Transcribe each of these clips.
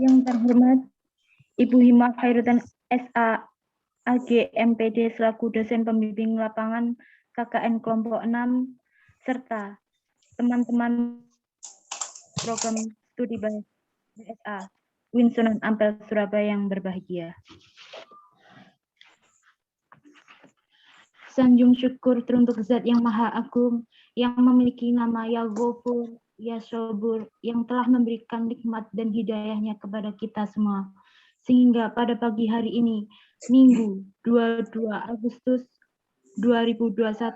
Yang terhormat Ibu Hima Khairuddin SA AG MPD selaku dosen pembimbing lapangan KKN kelompok 6 serta teman-teman program studi bahasa SA UIN Sunan Ampel Surabaya yang berbahagia. Sanjung syukur teruntuk Zat yang Maha Agung yang memiliki nama Ya Ghafur, Ya Sabur yang telah memberikan nikmat dan hidayahnya kepada kita semua. Sehingga pada pagi hari ini, Minggu 22 Agustus 2021, kita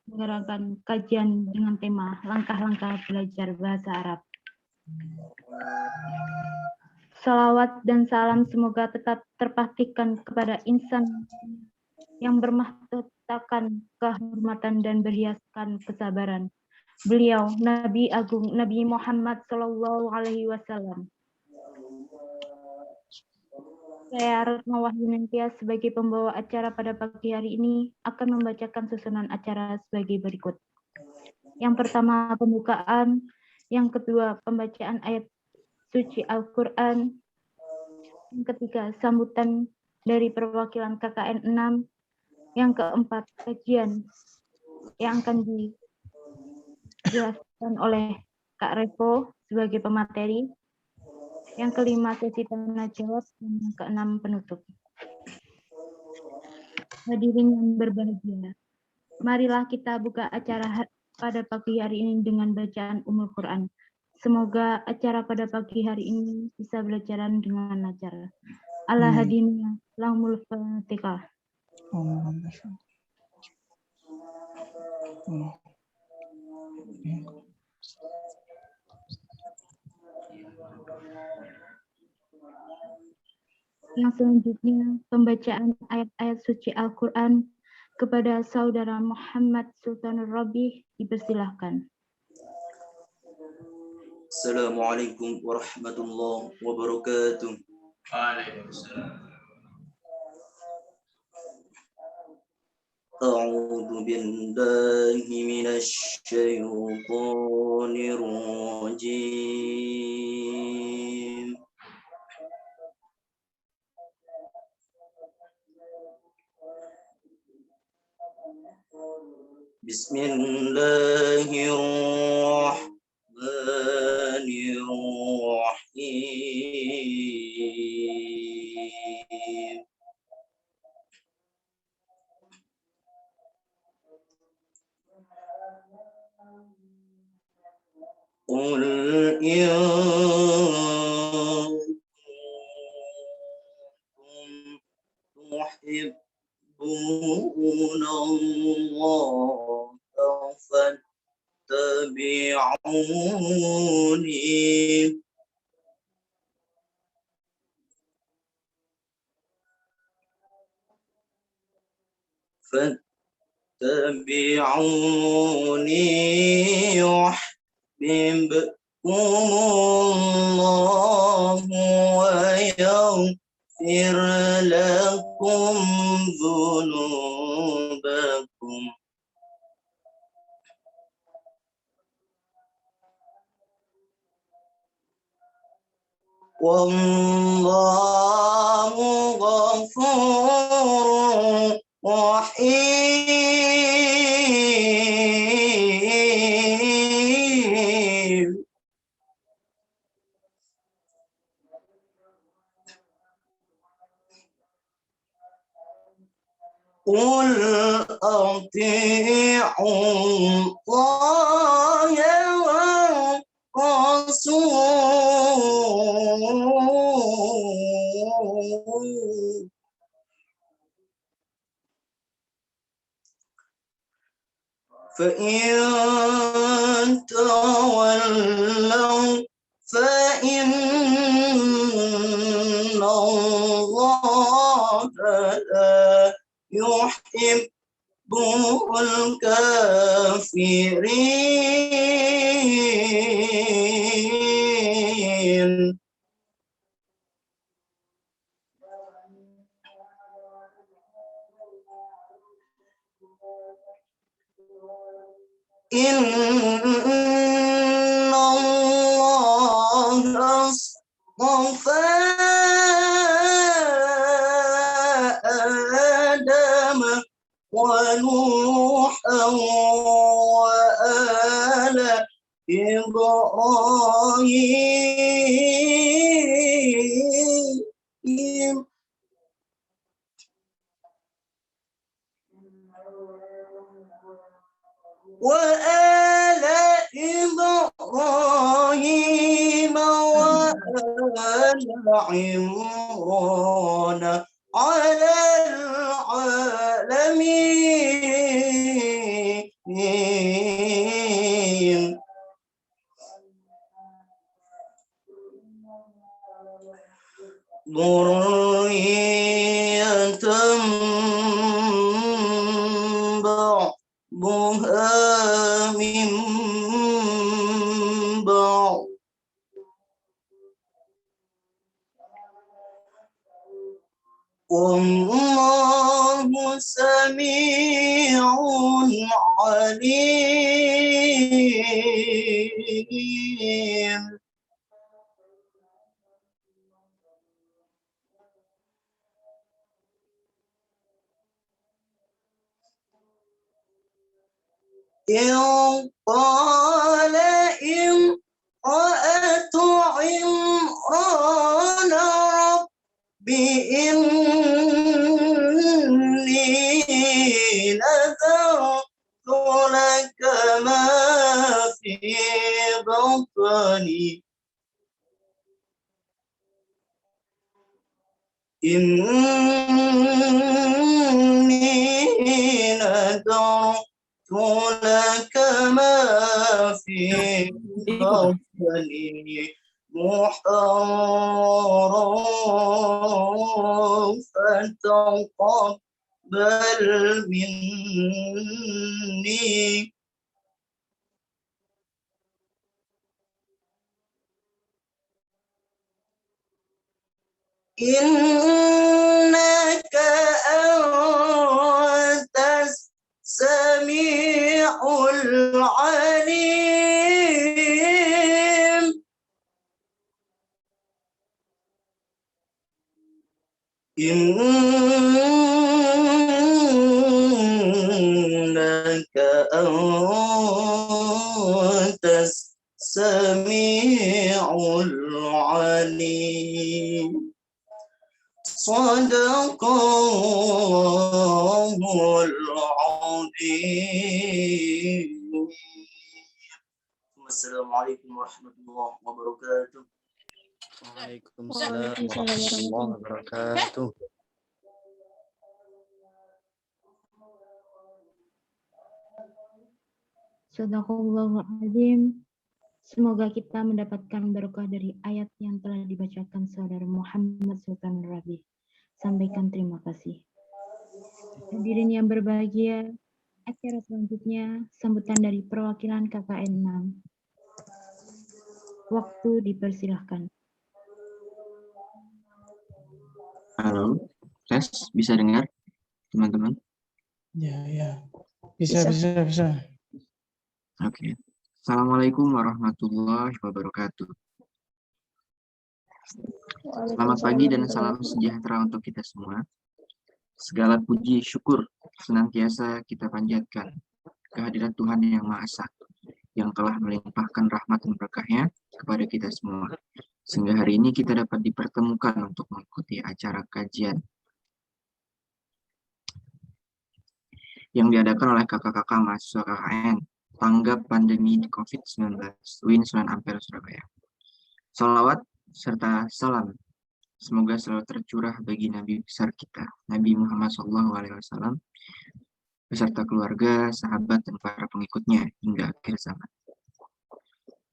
menyelenggarakan kajian dengan tema Langkah-langkah belajar bahasa Arab. Salawat dan salam semoga tetap terpastikan kepada insan yang bermahkotakan kehormatan dan berhiaskan kesabaran. Beliau Nabi Agung Nabi Muhammad Shallallahu Alaihi Wasallam. Saya Retno Wahyuningtyas sebagai pembawa acara pada pagi hari ini akan membacakan susunan acara sebagai berikut. Yang pertama pembukaan, yang kedua pembacaan ayat suci Al-Quran, yang ketiga sambutan dari perwakilan KKN 6, yang keempat kajian yang akan dijelaskan oleh Kak Revo sebagai pemateri. Yang kelima sesi tanya jawab dan yang keenam penutup. Hadirin yang berbahagia, marilah kita buka acara pada pagi hari ini dengan bacaan Ummul Quran. Semoga acara pada pagi hari ini bisa berjalan dengan lancar. Ala hadiniya lahumul fatihah. Yang selanjutnya, pembacaan ayat-ayat suci Al-Quran kepada Saudara Muhammad Sultanur Rabi dipersilahkan. Assalamualaikum warahmatullahi wabarakatuh. Waalaikumsalam. A'udzu billahi minasy syaithanir rajim. Bismillahirrahmanirrahim. Qul in kuntum tuhibbuna Allah fattabi'uni yuhibbukumullahu wa yaghfir lakum dzunubakum. Wallahu ghafurur rahim. Qul ati'u Allah wa Rasul. فإن تولوا فإن الله لا يحب الكافرين. إن الله اصطفى نوحا وآل إبراهيم وآل إبراهيم وآل عمران على العالمين ذرية بعضها من بعض والله سميع عليم إذ قال امرأة عمران رب إني نذرت لك ما في بطني إني نذرت لك ما في بطني محررا فتقبل مني إنك أنت السميع العليم إنك أنت السميع العليم صدق الله العظيم. السلام عليكم ورحمة الله وبركاته. Waalaikumsalam warahmatullahi wabarakatuh. Shadaqallahul azim. Semoga kita mendapatkan berkah dari ayat yang telah dibacakan saudara Muhammad Sultan Rabi. Sampaikan terima kasih. Hadirin yang berbahagia, acara selanjutnya sambutan dari perwakilan KKN 6. Waktu dipersilahkan. Halo, tes bisa dengar teman-teman? Ya. Bisa. Oke. Assalamualaikum warahmatullahi wabarakatuh. Selamat pagi dan salam sejahtera untuk kita semua. Segala puji syukur senantiasa kita panjatkan kehadirat Tuhan Yang Maha Esa yang telah melimpahkan rahmat dan berkahnya kepada kita semua. Sehingga hari ini kita dapat dipertemukan untuk mengikuti acara kajian yang diadakan oleh kakak-kakak mahasiswa KKN tanggap pandemi COVID-19 UIN Sunan Ampel Surabaya. Salawat serta salam semoga selalu tercurah bagi Nabi besar kita, Nabi Muhammad SAW, beserta keluarga, sahabat, dan para pengikutnya hingga akhir zaman.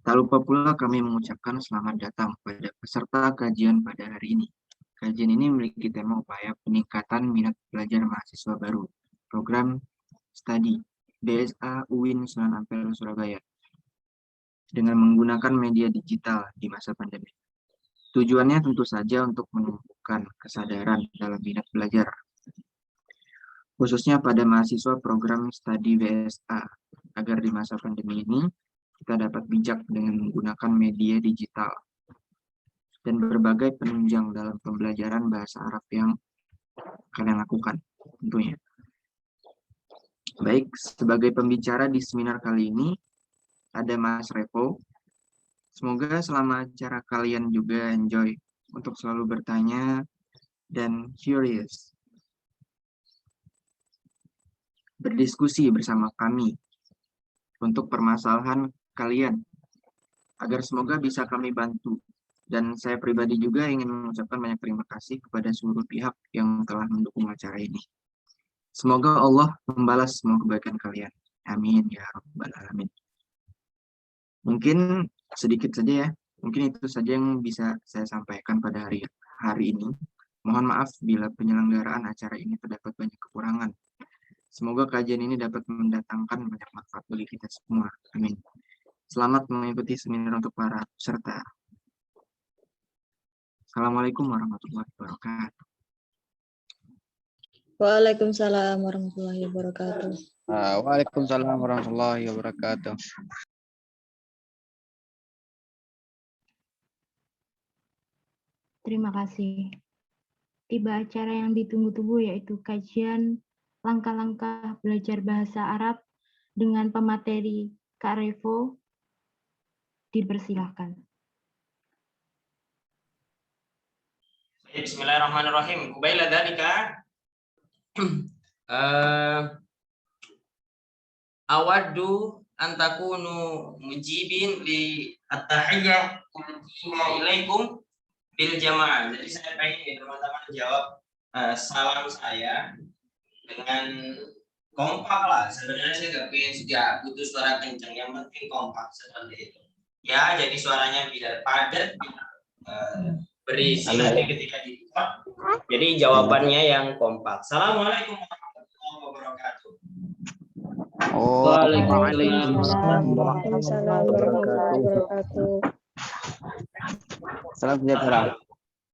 Tak lupa pula kami mengucapkan selamat datang pada peserta kajian pada hari ini. Kajian ini memiliki tema upaya peningkatan minat belajar mahasiswa baru, program studi BSA UIN Sunan Ampel Surabaya, dengan menggunakan media digital di masa pandemi. Tujuannya tentu saja untuk menumbuhkan kesadaran dalam minat belajar, khususnya pada mahasiswa program studi BSA, agar di masa pandemi ini kita dapat bijak dengan menggunakan media digital dan berbagai penunjang dalam pembelajaran bahasa Arab yang kalian lakukan tentunya. Baik, sebagai pembicara di seminar kali ini ada Mas Revo. Semoga selama acara kalian juga enjoy untuk selalu bertanya dan curious. Berdiskusi bersama kami untuk permasalahan kalian agar semoga bisa kami bantu. Dan saya pribadi juga ingin mengucapkan banyak terima kasih kepada seluruh pihak yang telah mendukung acara ini. Semoga Allah membalas semua kebaikan kalian. Amin ya rabbal alamin. Mungkin sedikit saja ya. Mungkin itu saja yang bisa saya sampaikan pada hari ini. Mohon maaf bila penyelenggaraan acara ini terdapat banyak kekurangan. Semoga kajian ini dapat mendatangkan banyak manfaat bagi kita semua. Amin. Selamat mengikuti seminar untuk para peserta. Assalamualaikum warahmatullahi wabarakatuh. Waalaikumsalam warahmatullahi wabarakatuh. Waalaikumsalam warahmatullahi wabarakatuh. Terima kasih. Tiba acara yang ditunggu-tunggu yaitu kajian langkah-langkah belajar bahasa Arab dengan pemateri Kak Revo. Dipersilahkan. Bismillahirrahmanirrahim. Qabaila dzalika awaddu an takunu mujibin li at-tahiyyah ilaikum bil jamaah. Jadi saya pengen teman-teman jawab salam saya dengan kompak lah. Sebenarnya saya nggak butuh suara kencang, yang penting kompak seperti itu. Ya, jadi suaranya biar padat, berisi nanti ketika dibuka. Jadi jawabannya yang kompak. Assalamualaikum warahmatullahi wabarakatuh. Waalaikumsalam warahmatullahi wabarakatuh. Salam sejahtera.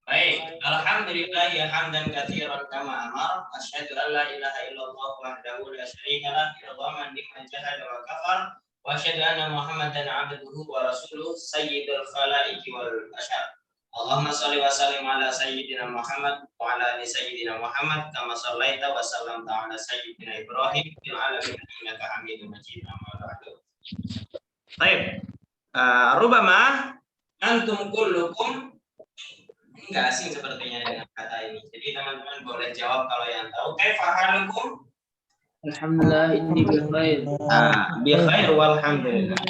Baik, alhamdulillah ya hamdan katsiran kama amar, asyhadu an la ilaha illallah wahdahu la syarika lah, idzaman liman jahada wa kafar, wa asyhadu anna Muhammadan abduhu wa rasuluh sayyidul khalaiqi wal bashar. Allahumma shalli wa sallim ala sayyidina Muhammad wa ala ali sayyidina Muhammad kama shallaita wa sallamta ala sayyidina Ibrahim fil alamin innaka Hamidum Majid. Amma ba'du. Baik. Rubama antum kullukum, enggak asing sepertinya dengan kata ini. Jadi teman-teman boleh jawab kalau yang tahu. Kaifa halukum? Alhamdulillah inni bi khair. Bi khair walhamdulillah.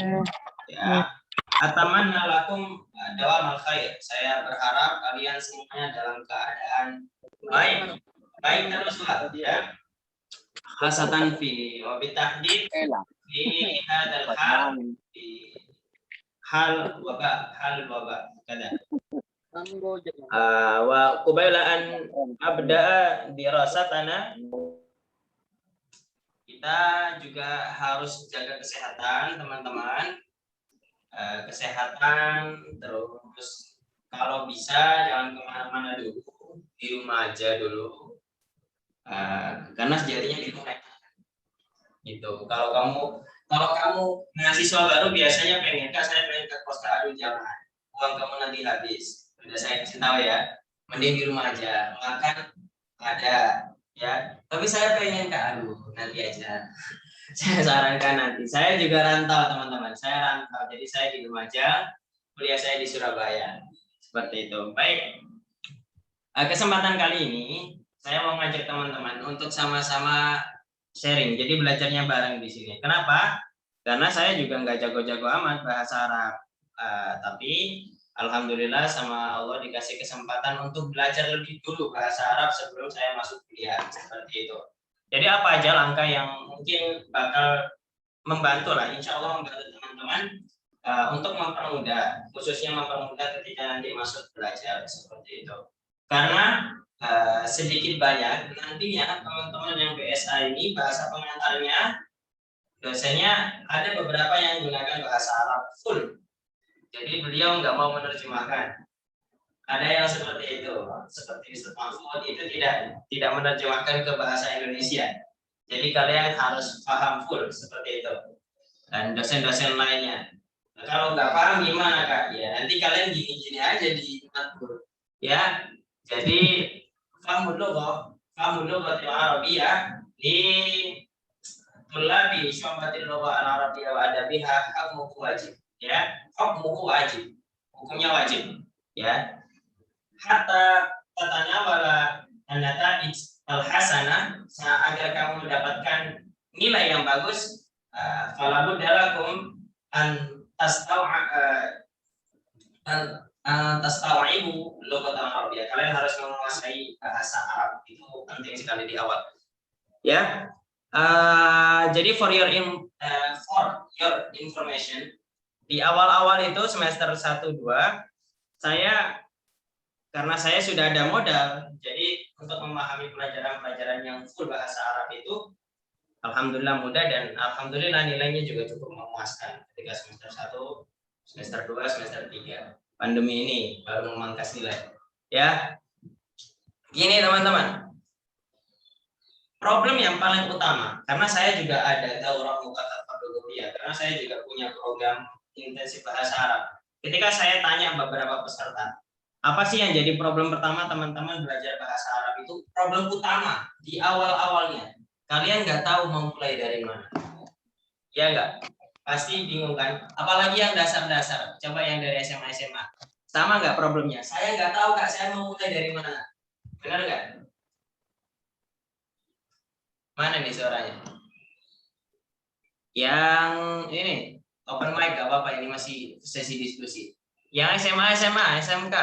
Ya. Atamanna lakum dawamal khair. Saya berharap kalian semuanya dalam keadaan baik. Baik teruslah ya. Khasatan fi wa bitahdid fi hadzal hal fi hal wabah kada. Wa qabla an abda'a dirasatana, kita juga harus jaga kesehatan teman-teman. Kesehatan, terus kalau bisa jangan kemana-mana dulu, di rumah aja dulu, karena sejatinya di rumah gitu. Kalau kamu mahasiswa baru biasanya pengen, Kak saya pengen ke kos, aduh jangan, uang kamu nanti habis. Udah saya kasih tahu ya, mending di rumah aja, makan ada ya, tapi saya pengen ke aduh nanti aja. Saya sarankan nanti. Saya juga rantau teman-teman. Saya rantau, jadi saya di Lumajang, kuliah saya di Surabaya. Seperti itu. Baik. Kesempatan kali ini saya mau ngajak teman-teman untuk sama-sama sharing. Jadi belajarnya bareng di sini. Kenapa? Karena saya juga nggak jago-jago amat bahasa Arab. Tapi alhamdulillah sama Allah dikasih kesempatan untuk belajar lebih dulu bahasa Arab sebelum saya masuk kuliah. Seperti itu. Jadi apa aja langkah yang mungkin bakal membantu lah, insya Allah membantu teman-teman untuk mempermudah, khususnya mempermudah ketika nanti masuk belajar seperti itu. Karena sedikit banyak nantinya teman-teman yang BSA ini bahasa pengantarnya, dosennya ada beberapa yang menggunakan bahasa Arab full. Jadi beliau nggak mau menerjemahkan. Ada yang seperti itu, seperti Ustaz Mahfud itu tidak menerjemahkan ke bahasa Indonesia. Jadi kalian harus paham full seperti itu. Dan dosen-dosen lainnya. Nah, kalau nggak paham gimana Kak? Ya nanti kalian gini-gini aja di matkul. Ya, jadi fahmul lughat Arabiyah tulabi syu'batil lugha al-arabiyyah wa adabiha hukmuhu wajib. Ya, hukmuhu wajib. Hukumnya wajib. Ya. Hatta tatanawala an-nata'ij al-hasanah, agar kamu mendapatkan nilai yang bagus, fala budda lakum an tastawibu lughat al-arabiyyah. Kalian harus menguasai bahasa Arab. Itu penting sekali di awal. Ya. Jadi for your information, di awal-awal itu semester 1 2 karena saya sudah ada modal, jadi untuk memahami pelajaran-pelajaran yang full bahasa Arab itu alhamdulillah mudah, dan alhamdulillah nilainya juga cukup memuaskan ketika semester 1, semester 2, semester 3. Pandemi ini baru memangkas nilai. Ya. Gini teman-teman. Problem yang paling utama, karena saya juga ada daurah muqaddimah Fardhuhuriyah, karena saya juga punya program intensif bahasa Arab. Ketika saya tanya beberapa peserta, apa sih yang jadi problem pertama teman-teman belajar bahasa Arab itu? Problem utama di awal-awalnya, kalian nggak tahu mau mulai dari mana. Ya nggak? Pasti bingung kan? Apalagi yang dasar-dasar, coba yang dari SMA. Sama nggak problemnya? Saya nggak tahu Kak, saya mau mulai dari mana. Benar nggak? Mana nih suaranya? Yang ini open mic gak apa-apa, ini masih sesi diskusi. Yang SMA, SMK,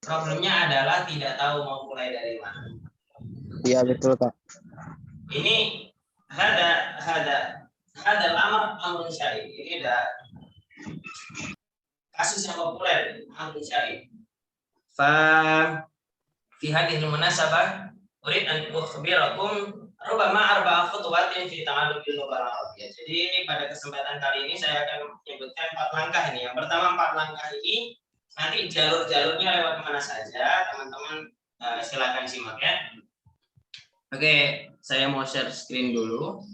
problemnya adalah tidak tahu mau mulai dari mana. Iya betul Kak. Ini hadal amrun syar'i. Ini ada kasus yang populer, amrun syar'i. Fi hadhil munasabah urid an ukhbirakum rubama arba'a khutuwatin fi ta'allumil lughah al-arabiyyah. Jadi pada kesempatan kali ini saya akan menyebutkan 4 langkah ini. Yang pertama 4 langkah ini nanti jalur-jalurnya lewat mana saja, teman-teman silakan simak ya. Oke, saya mau share screen dulu.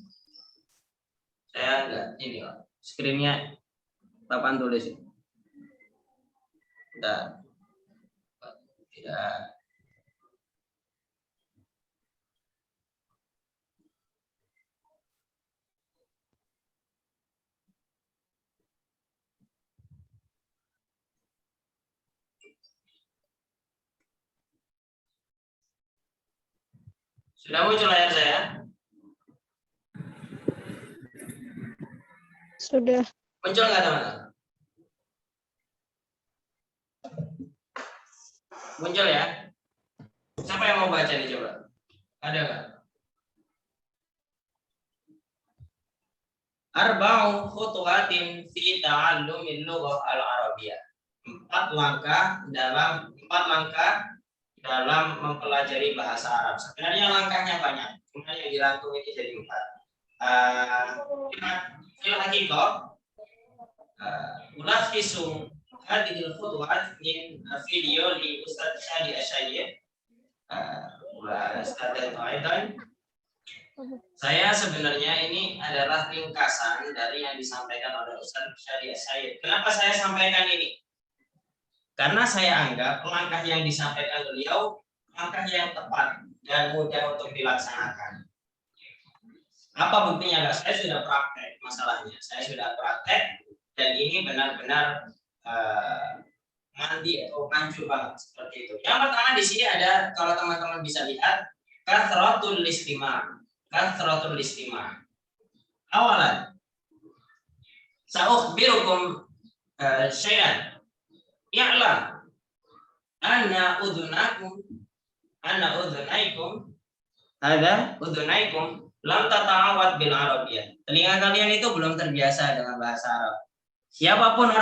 Saya enggak ini kok. Screen-nya papan tulis. Tidak. Sudah muncul layar saya? Sudah. Muncul nggak teman-teman? Muncul ya? Siapa yang mau baca nih coba? Ada nggak? Arba'u khutuwatin fi ta'allumil lughah al-arabiyyah. 4 langkah dalam mempelajari bahasa Arab. Sebenarnya langkahnya banyak, cuma yang dirangkum ini jadi 4. Fil haqiqah ulakhisu hadhil khutuwat min video li Ustaz Syadi Asy'ari wa Ustaz Aidan. Saya sebenarnya ini adalah ringkasan dari yang disampaikan oleh Ustaz Syadi Asy'ari. Kenapa saya sampaikan ini? Karena saya anggap langkah yang disampaikan beliau langkah yang tepat dan mudah untuk dilaksanakan. Apa buktinya? Saya sudah praktek masalahnya. Saya sudah praktek dan ini benar-benar mandi atau manjur banget seperti itu. Yang pertama di sini ada, kalau teman-teman bisa lihat, kathratul istima'. Awalan, sa'ukhbirukum syai'an. Ya'lam anna udhunaikum lam tata'awad bil arabiyyah. Telinga kalian itu belum terbiasa dengan bahasa Arab. Siapapun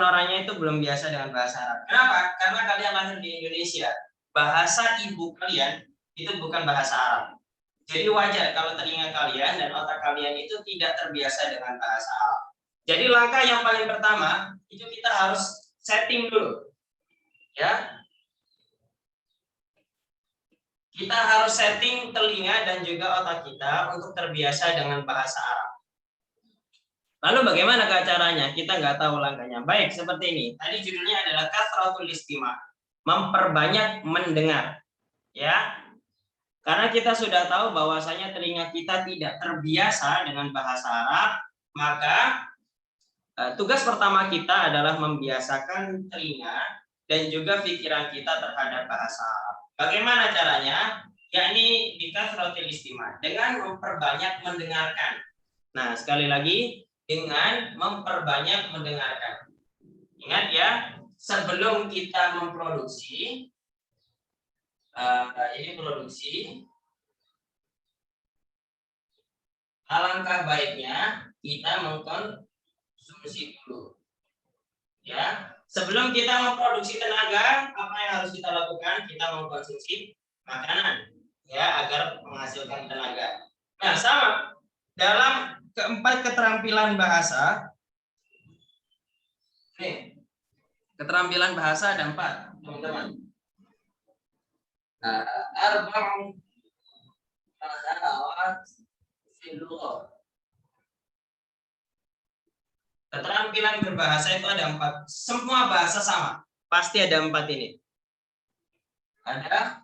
orangnya itu belum biasa dengan bahasa Arab. Kenapa? Karena kalian lahir di Indonesia. Bahasa ibu kalian itu bukan bahasa Arab. Jadi wajar kalau telinga kalian dan otak kalian itu tidak terbiasa dengan bahasa Arab. Jadi langkah yang paling pertama itu kita harus setting dulu, ya. Kita harus setting telinga dan juga otak kita untuk terbiasa dengan bahasa Arab. Lalu bagaimana caranya? Kita nggak tahu langkahnya. Baik, seperti ini. Tadi judulnya adalah kathratul istima', memperbanyak mendengar, ya. Karena kita sudah tahu bahwasanya telinga kita tidak terbiasa dengan bahasa Arab, maka tugas pertama kita adalah membiasakan telinga dan juga pikiran kita terhadap bahasa Arab. Bagaimana caranya? Yakni bikasratil istima', dengan memperbanyak mendengarkan. Nah, sekali lagi, dengan memperbanyak mendengarkan. Ingat ya, sebelum kita memproduksi, ini produksi, alangkah baiknya kita mengkonsumsi dulu. Ya, sebelum kita memproduksi tenaga, apa yang harus kita lakukan? Kita mengkonsumsi makanan, ya, agar menghasilkan tenaga. Nah, sama dalam keempat keterampilan bahasa. Nih, keterampilan bahasa ada 4, teman-teman. Arba'u mahawat fil lughah. Keterampilan berbahasa itu ada 4. Semua bahasa sama. Pasti ada 4 ini. Ada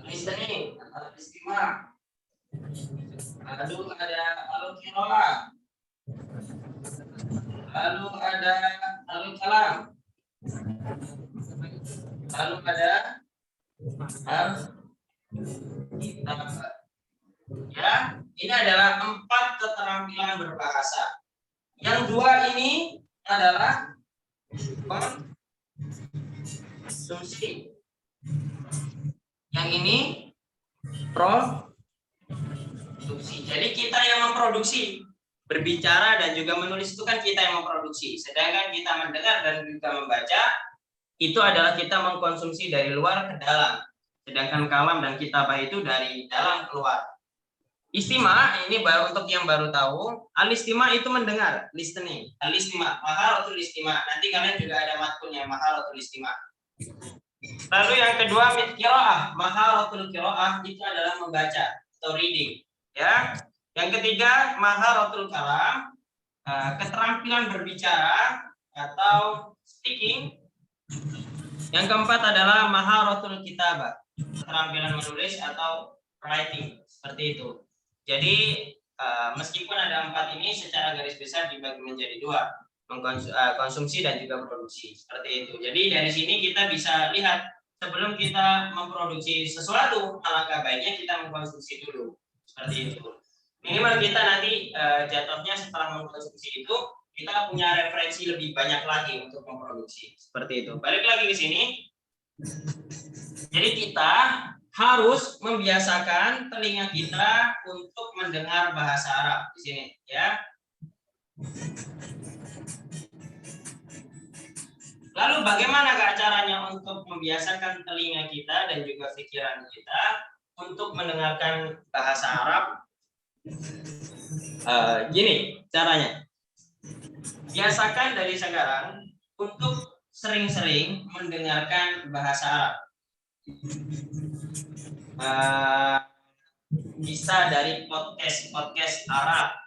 listening, al-istima'. Lalu ada al-qira'ah. Lalu ada al-kalam. Lalu ada al-kitabah. Ya, ini adalah 4 keterampilan berbahasa. Yang 2 ini adalah konsumsi. Yang ini produksi. Jadi kita yang memproduksi. Berbicara dan juga menulis itu kan kita yang memproduksi. Sedangkan kita mendengar dan juga membaca itu adalah kita mengkonsumsi dari luar ke dalam. Sedangkan kalam dan kitabah itu dari dalam keluar. Istima' ini baru untuk yang baru tahu. Al-istima' itu mendengar, listening. Al-istima', maharatul istima'. Nanti kalian juga ada matkulnya, maharatul istima'. Lalu yang kedua, qira'ah. Maharatul qira'ah itu adalah membaca atau reading. Ya. Yang ketiga, maharatul kalam, keterampilan berbicara atau speaking. Yang keempat adalah maharatul kitabah, keterampilan menulis atau writing, seperti itu. Jadi meskipun ada 4 ini secara garis besar dibagi menjadi 2, konsumsi dan juga produksi, seperti itu. Jadi dari sini kita bisa lihat sebelum kita memproduksi sesuatu, alangkah baiknya kita mengkonsumsi dulu, seperti itu. Minimal kita nanti jatuhnya setelah mengkonsumsi itu kita punya referensi lebih banyak lagi untuk memproduksi, seperti itu. Balik lagi ke sini. Jadi kita harus membiasakan telinga kita untuk mendengar bahasa Arab di sini, ya. Lalu bagaimana caranya untuk membiasakan telinga kita dan juga pikiran kita untuk mendengarkan bahasa Arab? Gini caranya. Biasakan dari sekarang untuk sering-sering mendengarkan bahasa Arab. Bisa dari podcast Arab,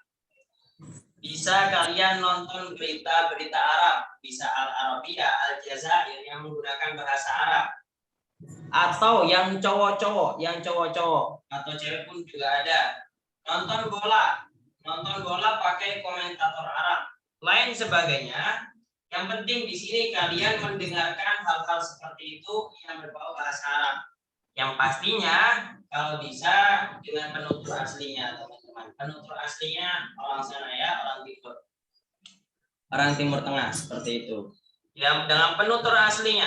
bisa kalian nonton berita Arab, bisa Al-Arabiyah, Al-Jazair yang menggunakan bahasa Arab, atau yang cowok-cowok atau cewek pun juga ada, nonton bola pakai komentator Arab, lain sebagainya. Yang penting di sini kalian mendengarkan hal-hal seperti itu yang berbau bahasa Arab. Yang pastinya kalau bisa dengan penutur aslinya, teman-teman. Penutur aslinya orang sana ya, orang Timur Tengah, seperti itu. Ya, dengan penutur aslinya.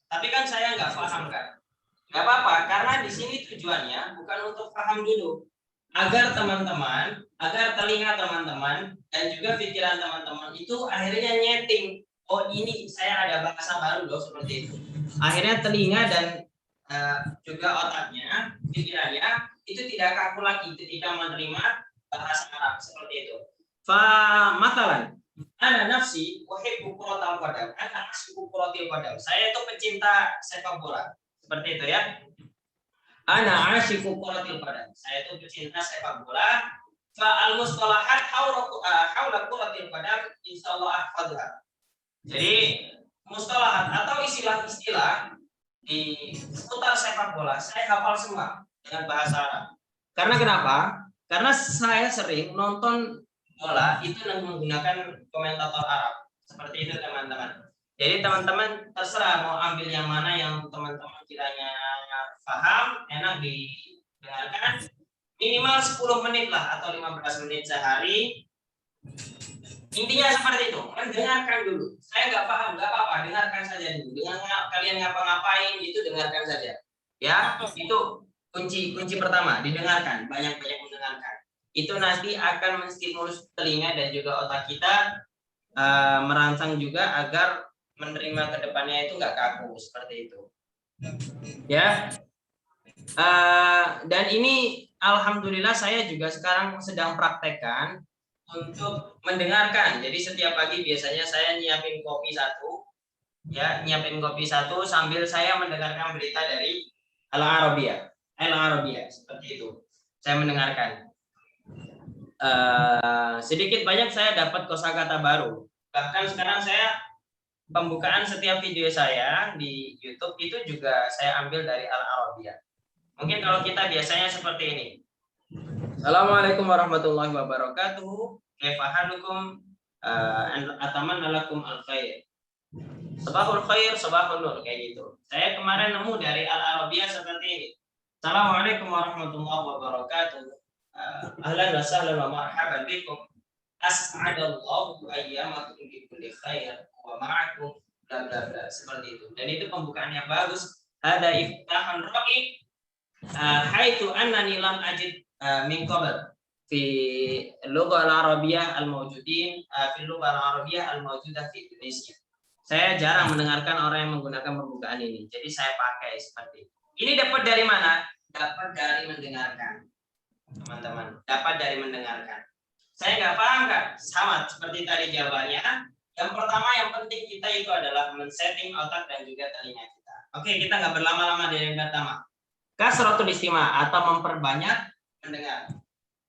Tapi kan saya nggak paham kan? Nggak apa-apa, karena di sini tujuannya bukan untuk paham dulu. Agar teman-teman, agar telinga teman-teman dan juga pikiran teman-teman itu akhirnya nyeting. Oh, ini saya ada bahasa baru loh, seperti itu. Akhirnya telinga dan juga otaknya, pikirannya itu tidak kaku lagi ketika menerima bahasa Arab, seperti itu. Matalan, ana nafsi uhibbu kuratal qadam. Ana ashibu kuratil qadam. Saya itu pecinta sepak bola. Seperti itu ya. Ana ashibu kuratil qadam. Saya itu pecinta sepak bola. Fa al-mustalahat haula kuratil qadam insyaallah ahfadha. Jadi mustalahat atau istilah-istilah di seputar sepak bola saya hafal semua. dengan bahasa Arab. Karena kenapa? Karena saya sering nonton bola itu menggunakan komentator Arab. Seperti itu teman-teman. Jadi teman-teman terserah mau ambil yang mana yang teman-teman kiranya paham, enak didengarkan. Minimal 10 menit lah atau 15 menit sehari. Intinya seperti itu, mendengarkan dulu. Saya nggak paham, nggak apa-apa, dengarkan saja dulu. Dengan kalian ngapa-ngapain itu dengarkan saja. Ya, itu kunci pertama, didengarkan, banyak-banyak mendengarkan. Itu nanti akan menstimulus telinga dan juga otak kita merangsang juga agar menerima ke depannya itu nggak kaku seperti itu. Ya. Dan ini alhamdulillah saya juga sekarang sedang praktekkan untuk mendengarkan. Jadi setiap pagi biasanya saya nyiapin kopi satu sambil saya mendengarkan berita dari Al-Arabiyah seperti itu. Saya mendengarkan. Sedikit banyak saya dapat kosakata baru. Bahkan sekarang saya pembukaan setiap video saya di YouTube itu juga saya ambil dari Al-Arabiyah. Mungkin kalau kita biasanya seperti ini. Assalamualaikum warahmatullahi wabarakatuh. Kaifa halukum? Atamanna lakum al-khair. Sabahul khair, sabahul nur, kayak gitu. Saya kemarin nemu dari Al-Arabiyah seperti ini. Assalamualaikum warahmatullahi wabarakatuh. Ahlan wa sahlan wa marhaban bikum. As'adallahu ayyamakum bi kulli khair wa ma'akum bla bla bla, seperti itu. Dan itu pembukaan yang bagus. Ada iftahan ra'i haitsu annani lam ajid min qabl fi lughah al-arabiyyah al-mawjudin fi lughah al-arabiyyah al-mawjudah fi Indonesia. Saya jarang mendengarkan orang yang menggunakan pembukaan ini. Jadi saya pakai seperti ini. Ini dapat dari mana? Dapat dari mendengarkan. Teman-teman, dapat dari mendengarkan. Saya nggak paham kan? Sama seperti tadi jawabannya. Yang pertama yang penting kita itu adalah men-setting otak dan juga telinga kita. Oke, kita nggak berlama-lama dari yang pertama. Kasratul istima' atau memperbanyak mendengar.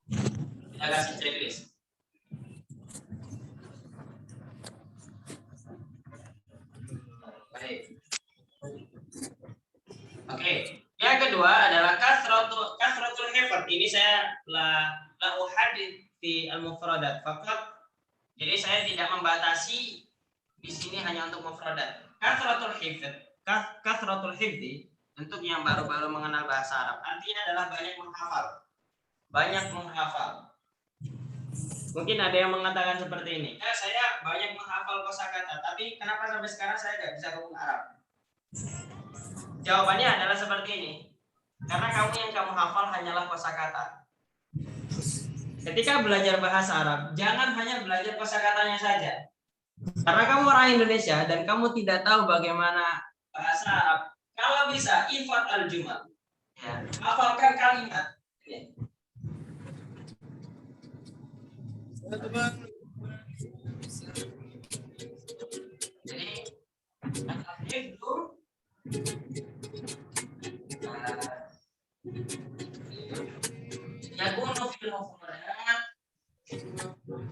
Kita kasih checklist. Baik. Oke. Yang kedua adalah kasratul hifdz. Ini saya la uhadits fi al-mufradat faqat. Jadi saya tidak membatasi di sini hanya untuk mufradat. Kasratul hifdz untuk yang baru-baru mengenal bahasa Arab artinya adalah banyak menghafal. Mungkin ada yang mengatakan seperti ini, saya banyak menghafal kosakata, tapi kenapa sampai sekarang saya nggak bisa ngomong Arab? Jawabannya adalah seperti ini, karena kamu hafal hanyalah kosakata. Ketika belajar bahasa Arab, jangan hanya belajar kosakatanya saja, karena kamu orang Indonesia dan kamu tidak tahu bagaimana bahasa Arab. Kalau bisa, ifat al-jumal. Ya, hafalkan kalimat. Ya. Jadi, itu yakunu fil mufradat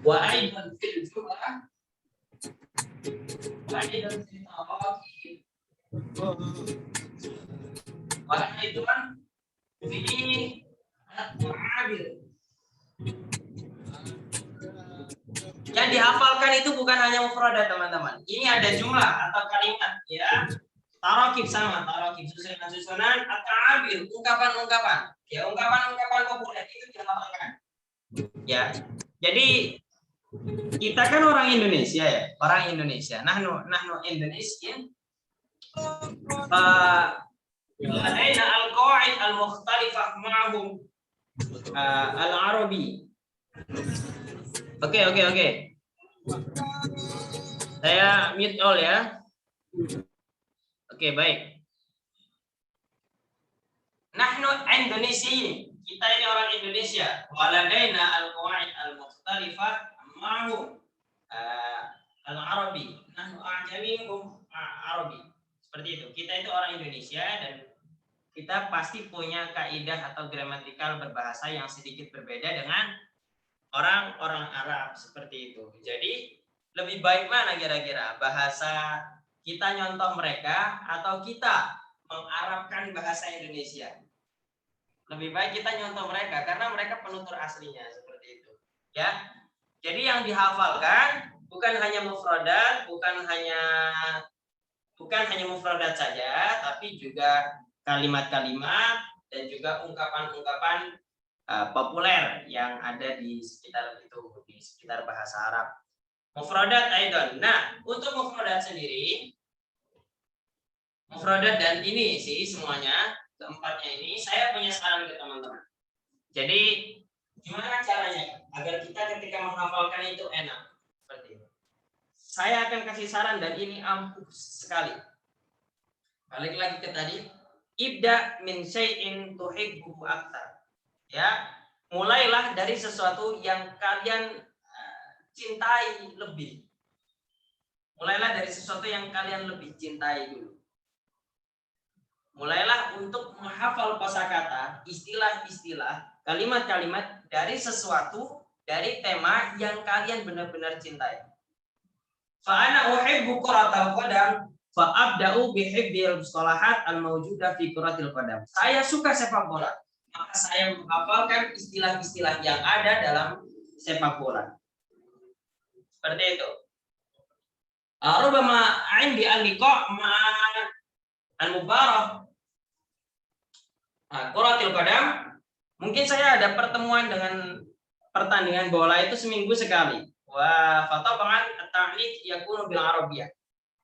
wa aidan fil jumlah wa aidan fil tawaqi. Orang itu kan ini mu'abil. Yang dihafalkan itu bukan hanya mufradat teman-teman. Ini ada jumlah atau kalimat ya. Tarakib sama tarakib susunan atau abil ungkapan-ungkapan. Ya ungkapan-ungkapan populer itu dihafalkan. Ya. Jadi kita kan orang Indonesia ya, orang Indonesia. Nahnu Indonesian. Ladaina al-qawaid al-mukhtalifah ma'hum al-arabi. Oke. Saya mute all ya. Oke, baik. Nahnu Indonesian. Kita ini orang Indonesia. Waladaina al-qawaid al-mukhtalifah ma'hum al-arabi. Nahnu a'jamihum arabi. Seperti itu. Kita itu orang Indonesia dan kita pasti punya kaidah atau gramatikal berbahasa yang sedikit berbeda dengan orang-orang Arab seperti itu. Jadi lebih baik mana kira-kira bahasa kita nyontoh mereka atau kita mengarabkan bahasa Indonesia? Lebih baik kita nyontoh mereka karena mereka penutur aslinya seperti itu. Ya. Jadi yang dihafalkan bukan hanya mufradat, bukan hanya mufradat saja, tapi juga kalimat-kalimat dan juga ungkapan-ungkapan populer yang ada di sekitar itu, di sekitar bahasa Arab. Mufradat aidan. Nah, untuk mufradat sendiri, mufradat dan ini sih semuanya, keempatnya ini saya punya saran ke teman-teman. Jadi gimana caranya agar kita ketika menghafalkan itu enak? Seperti ini. Saya akan kasih saran dan ini ampuh sekali. Balik lagi ke tadi, ibda min syai'in tuhibbuhu aktsar. Ya, mulailah dari sesuatu yang kalian cintai lebih. Mulailah dari sesuatu yang kalian lebih cintai dulu. Mulailah untuk menghafal kosakata, istilah-istilah, kalimat-kalimat dari sesuatu, dari tema yang kalian benar-benar cintai. Fa'ana uhibbu qiratal qadam fa'abda'u bihibbil mustalahat al-mawjudah fi qiratil qadam. Saya suka sepak bola, maka saya menghafalkan istilah-istilah yang ada dalam sepak bola. Seperti itu. Rubama 'indi al-liqa' ma'a al-mubarah qiratil qadam. Mungkin saya ada pertemuan dengan pertandingan bola itu seminggu sekali. Wa fataban at-ta'liq yakunu bil arabiyyah.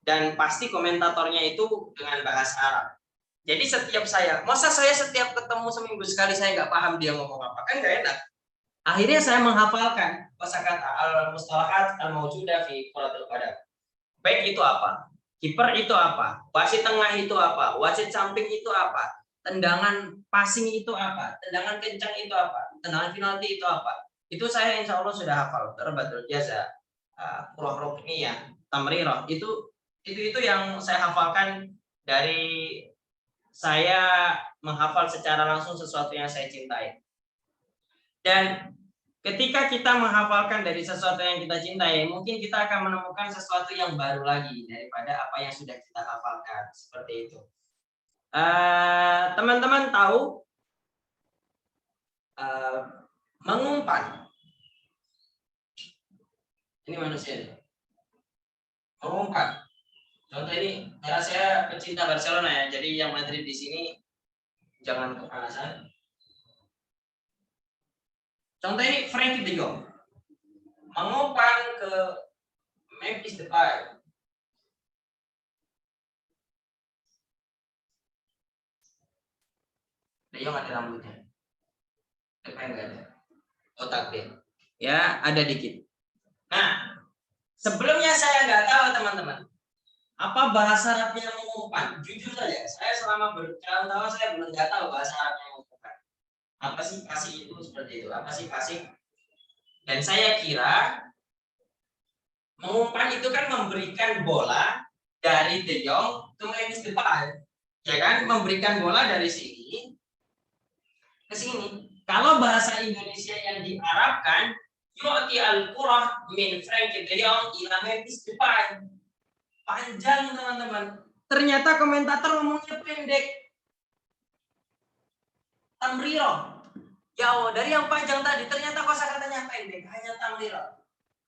Dan pasti komentatornya itu dengan bahasa Arab. Jadi masa saya setiap ketemu seminggu sekali saya nggak paham dia ngomong apa, kan nggak enak. Akhirnya saya menghafalkan kosakata al-mustalahat al-mawjudah fi qiratil qadam. Baik itu apa? Kiper itu apa? Wasit tengah itu apa? Wasit samping itu apa? Tendangan passing itu apa? Tendangan kencang itu apa? Tendangan penalti itu apa? Itu saya insya Allah sudah hafal. Darbatul jaza, qur'ah rukniyah, tamrirah. Itu yang saya hafalkan dari saya menghafal secara langsung sesuatu yang saya cintai. Dan ketika kita menghafalkan dari sesuatu yang kita cintai, mungkin kita akan menemukan sesuatu yang baru lagi daripada apa yang sudah kita hafalkan. Seperti itu. Teman-teman tahu mengumpan. Ini manusia. Mengumpan. Contoh ini, karena saya pecinta Barcelona ya, jadi yang Madrid di sini jangan kepanasan. Contoh ini Frenkie de Jong mengumpan ke Memphis Depay. De Jong ada rambutnya, Depay enggak ada, otak dia, ya ada dikit. Nah, sebelumnya saya nggak tahu teman-teman, apa bahasa Arabnya mengumpan. Jujur saja, saya selama bertahun-tahun saya belum nggak tahu bahasa Arabnya mengumpan. Apa sih passing itu seperti itu? Apa sih passing? Dan saya kira mengumpan itu kan memberikan bola dari De Jong ke Memphis Depay, ya kan? Memberikan bola dari sini ke sini. Kalau bahasa Indonesia yang diarabkan, yu'ti al-qurah min Frenkie de Jong ila Memphis Depay. Panjang teman-teman. Ternyata komentator ngomongnya pendek. Tamriro. Jauh dari yang panjang tadi, ternyata kosakatanya pendek, hanya tamriro.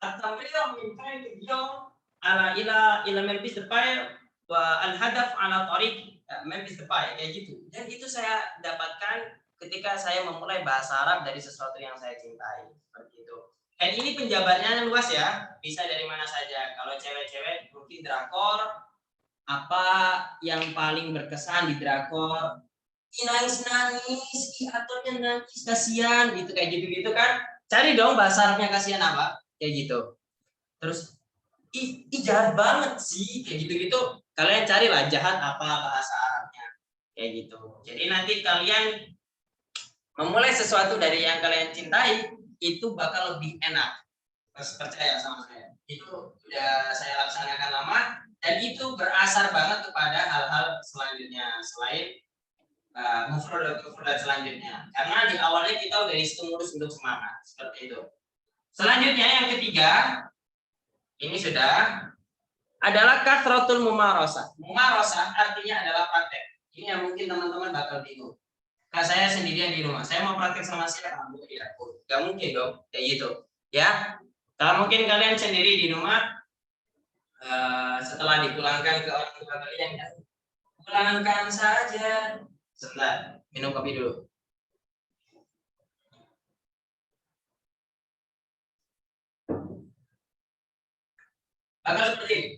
At-tamriro min Frenkie de Jong ala ila Memphis Depay wa al-hadaf ala tariq Memphis Depay, kayak gitu. Dan itu saya dapatkan ketika saya memulai bahasa Arab dari sesuatu yang saya cintai, seperti itu. Dan ini penjabarnya luas ya, bisa dari mana saja. Kalau cewek-cewek mungkin drakor, apa yang paling berkesan di drakor? Nangis-nangis, aktornya nangis, kasihan, gitu kayak gitu-gitu kan. Cari dong bahasa Arabnya kasihan apa, kayak gitu. Terus, ih jahat banget sih, kayak gitu-gitu. Kalian carilah jahat apa bahasa Arabnya, kayak gitu. Jadi nanti kalian memulai sesuatu dari yang kalian cintai, itu bakal lebih enak. Percaya sama saya. Itu sudah saya laksanakan lama dan itu berasar banget kepada hal-hal selanjutnya selain mufradat selanjutnya. Karena di awalnya kita udah stimulus untuk semangat seperti itu. Selanjutnya yang ketiga, ini sudah adalah kasratul mumarasah. Mumarasah artinya adalah praktek. Ini yang mungkin teman-teman bakal bingung. Kak saya sendirian di rumah, saya mau praktek sama siapa? Gak mungkin dong, kayak gitu. Ya, kalau mungkin kalian sendiri di rumah, setelah dipulangkan ke orang tua kalian, ya, pulangkan saja. Setelah minum kopi dulu. Bakal seperti ini.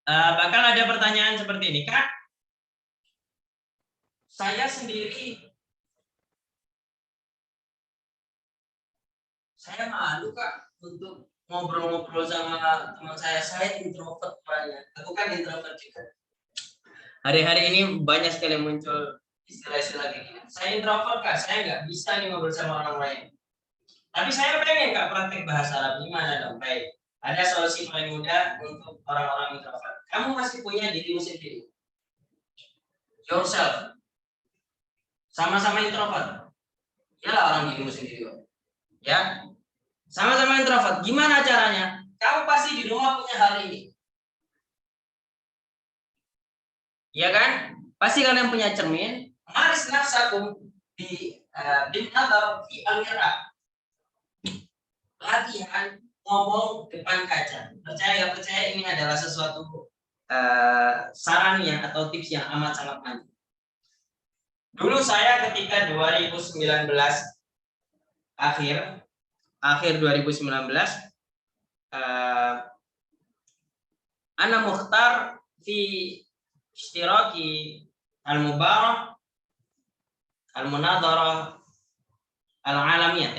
Bakal ada pertanyaan seperti ini, Kak. Saya sendiri, saya malu Kak untuk ngobrol-ngobrol sama teman saya. Saya introvert orangnya. Aku kan introvert juga. Hari-hari ini banyak sekali muncul istilah-istilah kayak gini. Saya introvert Kak, saya nggak bisa nih ngobrol sama orang lain. Tapi saya pengen Kak praktek bahasa Arab. Gimana dong? Baik. Ada solusi paling mudah untuk orang-orang introvert. Kamu masih punya dirimu sendiri. Yourself. Sama-sama introvert. Yalah orang dirimu sendiri. Ya. Sama-sama introvert. Gimana caranya? Kamu pasti di rumah punya hal ini. Ya kan? Pasti kalian punya cermin. Maris nafsakum di atau di al-mir'ah. Latihan ngomong depan kaca. Percaya nggak percaya ini adalah sesuatu sarannya atau tips yang amat sangat penting. Dulu saya ketika 2019 akhir 2019 ana mukhtar fi ishtiraki al-mubarak al-munadharah al-alamiyah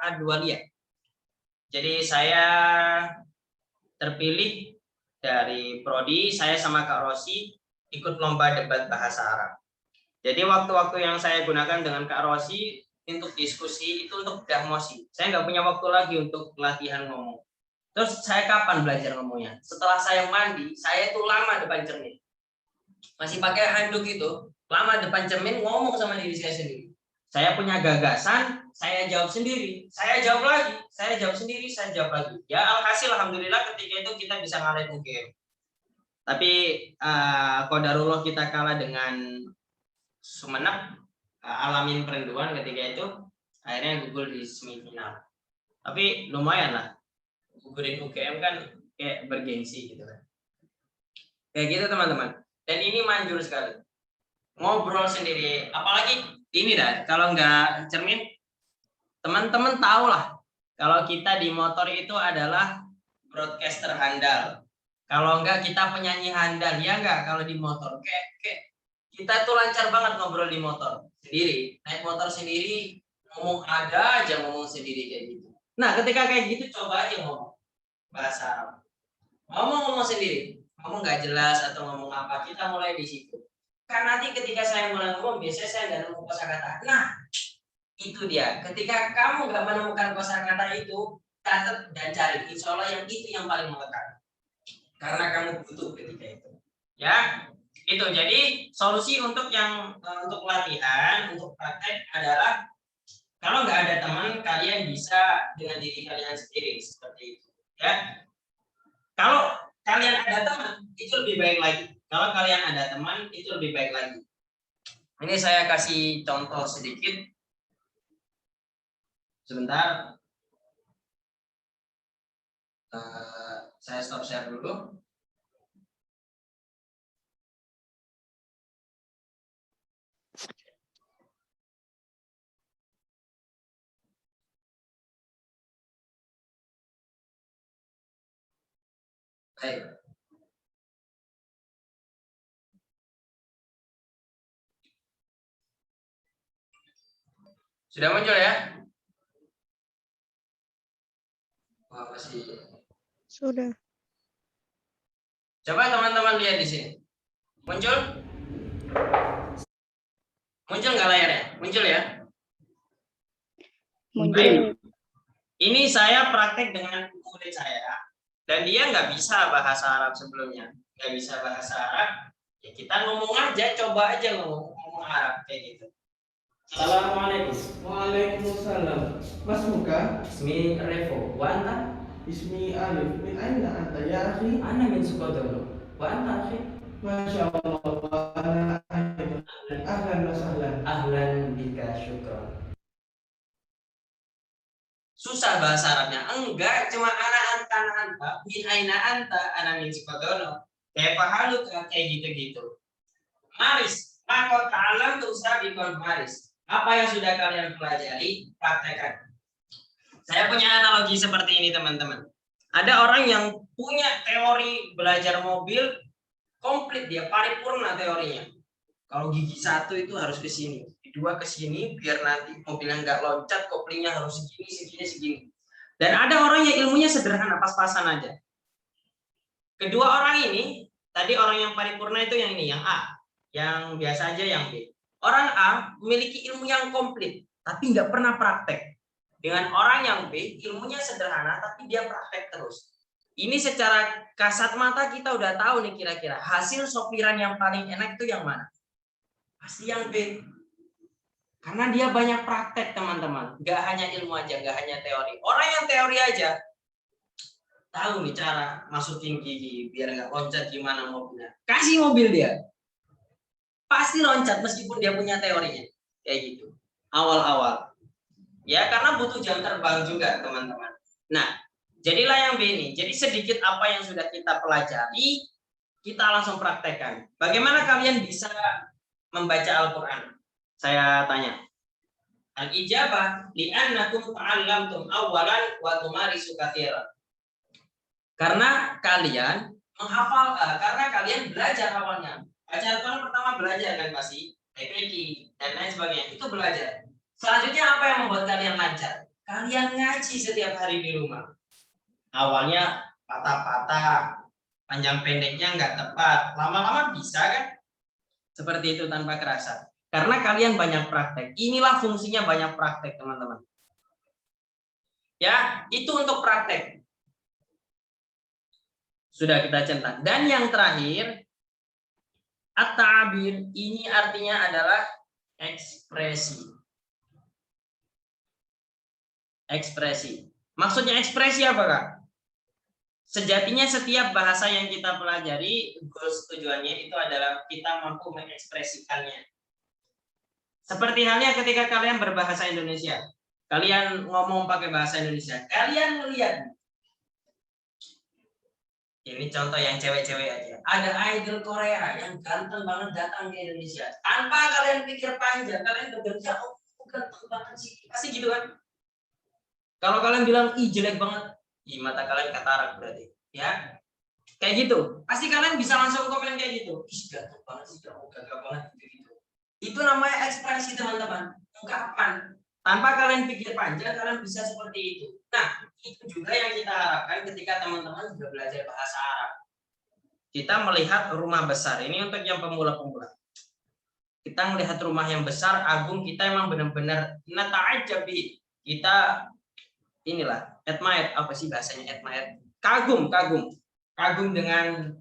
al-dualiyah. Jadi saya terpilih dari prodi, saya sama Kak Rosi ikut lomba debat bahasa Arab. Jadi waktu-waktu yang saya gunakan dengan Kak Rosi untuk diskusi itu untuk emosi. Saya nggak punya waktu lagi untuk latihan ngomong. Terus saya kapan belajar ngomongnya? Setelah saya mandi, saya itu lama depan cermin. Masih pakai handuk itu, lama depan cermin ngomong sama diri saya sendiri. Saya punya gagasan, saya jawab sendiri, saya jawab lagi, saya jawab sendiri, saya jawab lagi. Ya alhasil alhamdulillah ketika itu kita bisa ngalahin UGM. Tapi qadarullah kita kalah dengan Sumenep, alamin perinduan ketika itu, akhirnya gugur di semifinal. Tapi lumayan lah, gugurin UGM kan kayak bergengsi gitu kan. Kayak gitu teman-teman. Dan ini manjur sekali. Ngobrol sendiri, apalagi ini dah, kalau nggak cermin, teman-teman tahu lah, kalau kita di motor itu adalah broadcaster handal. Kalau enggak kita penyanyi handal, ya enggak kalau di motor. Kayak kita tuh lancar banget ngobrol di motor sendiri, naik motor sendiri, ngomong ada aja ngomong sendiri kayak gitu. Nah, ketika kayak gitu coba aja ngomong bahasa Arab. Ngomong sendiri, ngomong nggak jelas atau ngomong apa, kita mulai di situ. Karena nanti ketika saya mulai ngomong, biasanya saya nggak nemu kosakata. Nah, itu dia. Ketika kamu nggak menemukan kosakata itu, catat dan cari. Insya Allah yang itu yang paling melekat. Karena kamu butuh ketika itu. Ya, itu. Jadi solusi untuk untuk latihan, untuk praktek adalah kalau nggak ada teman, kalian bisa dengan diri kalian sendiri seperti itu. Ya. Kalau kalian ada teman, itu lebih baik lagi. Kalau kalian ada teman, itu lebih baik lagi. Ini saya kasih contoh sedikit. Sebentar. Saya stop share dulu. Baik. Sudah muncul ya? Wah, masih. Sudah. Coba teman-teman lihat di sini. Muncul? Muncul nggak layarnya? Muncul ya? Muncul. Ini saya praktek dengan murid saya. Dan dia nggak bisa bahasa Arab sebelumnya. Nggak bisa bahasa Arab. Ya kita ngomong aja, coba aja ngomong Arab kayak gitu. Assalamualaikum. Waalaikumsalam. Mas Muka, Ismi Revo. Wa anta? ismi Alif. Min aina anta ya akhi? Ana min Sukodono. Wa anta akhi? Masya Allah. Wa ana susah bahasa Arabnya. Enggak, cuma anta, min aina anta, ana min sifadono. Kayak pahaluka, kayak gitu-gitu. Maris, maka ta'alam tuh sabiqon maris. Apa yang sudah kalian pelajari, praktekkan. Saya punya analogi seperti ini, teman-teman. Ada orang yang punya teori belajar mobil komplit, dia paripurna teorinya. Kalau gigi 1 itu harus ke sini, 2 ke sini, biar nanti mobilnya nggak loncat, koplingnya harus segini. Dan ada orang yang ilmunya sederhana, pas-pasan aja. Kedua orang ini, tadi orang yang paripurna itu yang ini, yang A. Yang biasa aja yang B. Orang A memiliki ilmu yang komplit, tapi nggak pernah praktek. Dengan orang yang B, ilmunya sederhana, tapi dia praktek terus. Ini secara kasat mata kita udah tahu nih kira-kira hasil sopiran yang paling enak itu yang mana? Pasti yang B. Karena dia banyak praktek, teman-teman. Nggak hanya ilmu aja, nggak hanya teori. Orang yang teori aja tahu nih cara masukin gigi biar nggak loncat gimana mobilnya. Kasih mobil dia. Pasti loncat meskipun dia punya teorinya. Kayak gitu. Awal-awal. Ya, karena butuh jam terbang juga, teman-teman. Nah, jadilah yang B ini. Jadi sedikit apa yang sudah kita pelajari, kita langsung praktekkan. Bagaimana kalian bisa membaca Al-Quran? Saya tanya. Al-ijabah li'annakum ta'allamtum awalan wa tumarisu katsiran. Karena kalian menghafal, karena kalian belajar awalnya. Baca Al-Quran pertama belajar kan pasti, TPQ dan lain sebagainya. Itu belajar. Selanjutnya apa yang membuat kalian lancar? Kalian ngaji setiap hari di rumah. Awalnya patah-patah, panjang pendeknya nggak tepat. Lama-lama bisa kan? Seperti itu tanpa kerasa. Karena kalian banyak praktek. Inilah fungsinya banyak praktek, teman-teman. Ya, itu untuk praktek. Sudah kita centang. Dan yang terakhir, at-ta'abir. Ini artinya adalah ekspresi. Ekspresi. Maksudnya ekspresi apa, Kak? Sejatinya setiap bahasa yang kita pelajari, goals tujuannya itu adalah kita mampu mengekspresikannya. Seperti halnya ketika kalian berbahasa Indonesia. Kalian ngomong pakai bahasa Indonesia. Kalian melihat. Ini contoh yang cewek-cewek aja. Ada idol Korea yang ganteng banget datang ke Indonesia. Tanpa kalian pikir panjang, kalian bekerja, oh ganteng banget sih. Pasti gitu kan? Kalau kalian bilang, ih jelek banget. Ih, mata kalian katarak berarti. Ya, kayak gitu. Pasti kalian bisa langsung komen kayak gitu. Ih, ganteng banget sih, kamu gagah banget gitu. Itu namanya ekspresi, teman-teman. Ungkapan. Tanpa kalian pikir panjang, kalian bisa seperti itu. Nah, itu juga yang kita harapkan ketika teman-teman sudah belajar bahasa Arab. Kita melihat rumah besar. Ini untuk yang pemula-pemula. Kita melihat rumah yang besar, agung, kita emang benar-benar nata'ajabi. Kita inilah, admire, apa sih bahasanya admire? Kagum dengan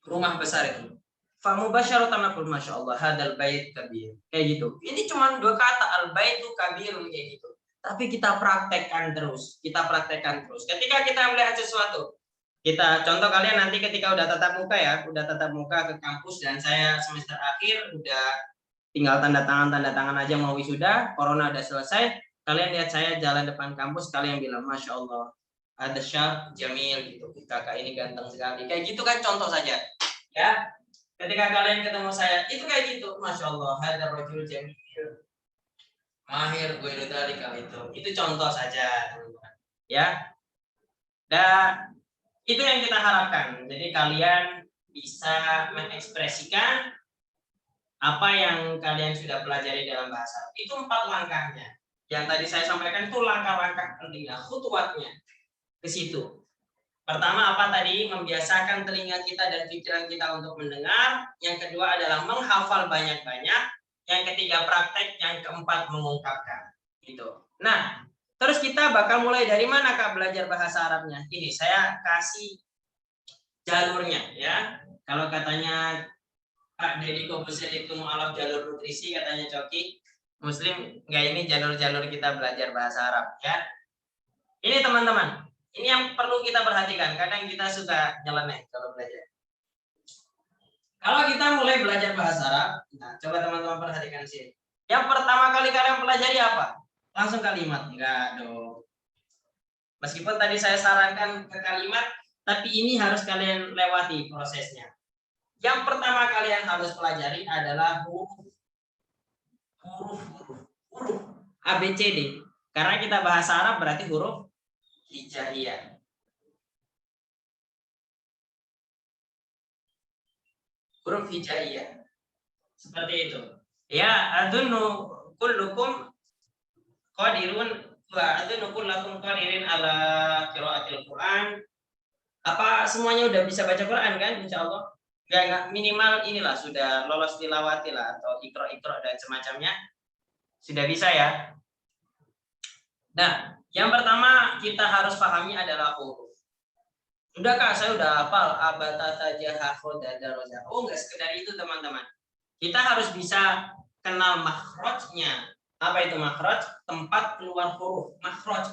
rumah besar itu. Famubasharatan aqul masyaallah hadal bait kabir. Kayak gitu. Ini cuma 2 kata, al baitu kabirun, kayak gitu. Tapi kita praktekkan terus. Ketika kita melihat sesuatu, kita contoh kalian nanti ketika udah tatap muka ya, udah tatap muka ke kampus dan saya semester akhir udah tinggal tanda tangan aja mau wisuda, corona udah selesai. Kalian lihat saya jalan depan kampus, kalian bilang masya Allah, ada syab jamil gitu, kakak ini ganteng sekali, kayak gitu kan, contoh saja ya. Ketika kalian ketemu saya itu kayak gitu, masya Allah, ada rajul jamil mahir gue dari kali itu contoh saja, teman-teman ya. Dan itu yang kita harapkan, jadi kalian bisa mengekspresikan apa yang kalian sudah pelajari dalam bahasa. Itu 4 langkahnya yang tadi saya sampaikan, itu langkah-langkah pentingnya, khutuwatnya ke situ. Pertama apa tadi? Membiasakan telinga kita dan pikiran kita untuk mendengar. Yang kedua adalah menghafal banyak-banyak. Yang ketiga praktek. Yang keempat mengungkapkan. Gitu. Nah, terus kita bakal mulai dari mana, Kak, belajar bahasa Arabnya? Ini saya kasih jalurnya ya. Kalau katanya Pak Deddy Kobuser itu mu'alaf jalur nutrisi, katanya Coki Muslim, enggak, ini jalur-jalur kita belajar bahasa Arab ya. Ini teman-teman, ini yang perlu kita perhatikan. Kadang kita suka nyeleneh kalau belajar. Kalau kita mulai belajar bahasa Arab, nah coba teman-teman perhatikan sini. Yang pertama kali kalian pelajari apa? Langsung kalimat? Enggak dong. Meskipun tadi saya sarankan ke kalimat, tapi ini harus kalian lewati prosesnya. Yang pertama kalian harus pelajari adalah huruf ABCD. Karena kita bahasa Arab berarti huruf hijaiyah. Huruf hijaiyah. Seperti itu. Ya, adunnu kullukum qadirun wa adunnu kullakum qadirin ala qiraatil Quran. Apa semuanya udah bisa baca Quran kan insyaallah? Enggak minimal inilah sudah lolos tilawati lah atau ikro dan semacamnya. Sudah bisa ya? Nah, yang pertama kita harus pahami adalah huruf. Udah Kak, saya udah hafal abatata jaha dadaroja. Oh, enggak sekedar itu teman-teman. Kita harus bisa kenal makhrajnya. Apa itu makhraj? Tempat keluar huruf. Makhraj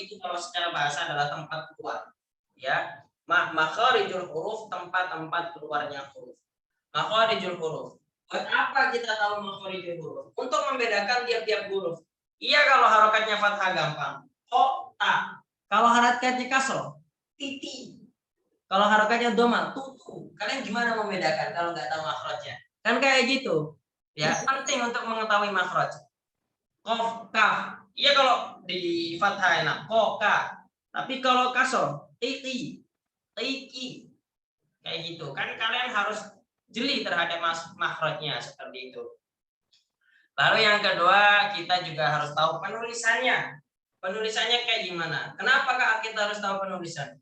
itu kalau secara bahasa adalah tempat keluar. Ya, makharijul huruf, tempat-tempat keluarnya huruf. Makharijul huruf. Buat apa kita tahu makharijul huruf? Untuk membedakan tiap-tiap huruf. Iya kalau harokatnya fathah gampang. Oh, ta. Kalau harokatnya kasroh, titi. Kalau harokatnya doma, tutu. Kalian gimana membedakan kalau nggak tahu makhrajnya? Kan kayak gitu. Ya, penting untuk mengetahui makhraj. Qaf, kaf. Iya kalau di fathah enak, ko, ka. Tapi kalau kasroh, titi, tiki. Kayak gitu. Kan kalian harus jeli terhadap makhrajnya seperti itu. Lalu yang kedua, kita juga harus tahu penulisannya. Penulisannya kayak gimana? Kenapa Kak kita harus tahu penulisan?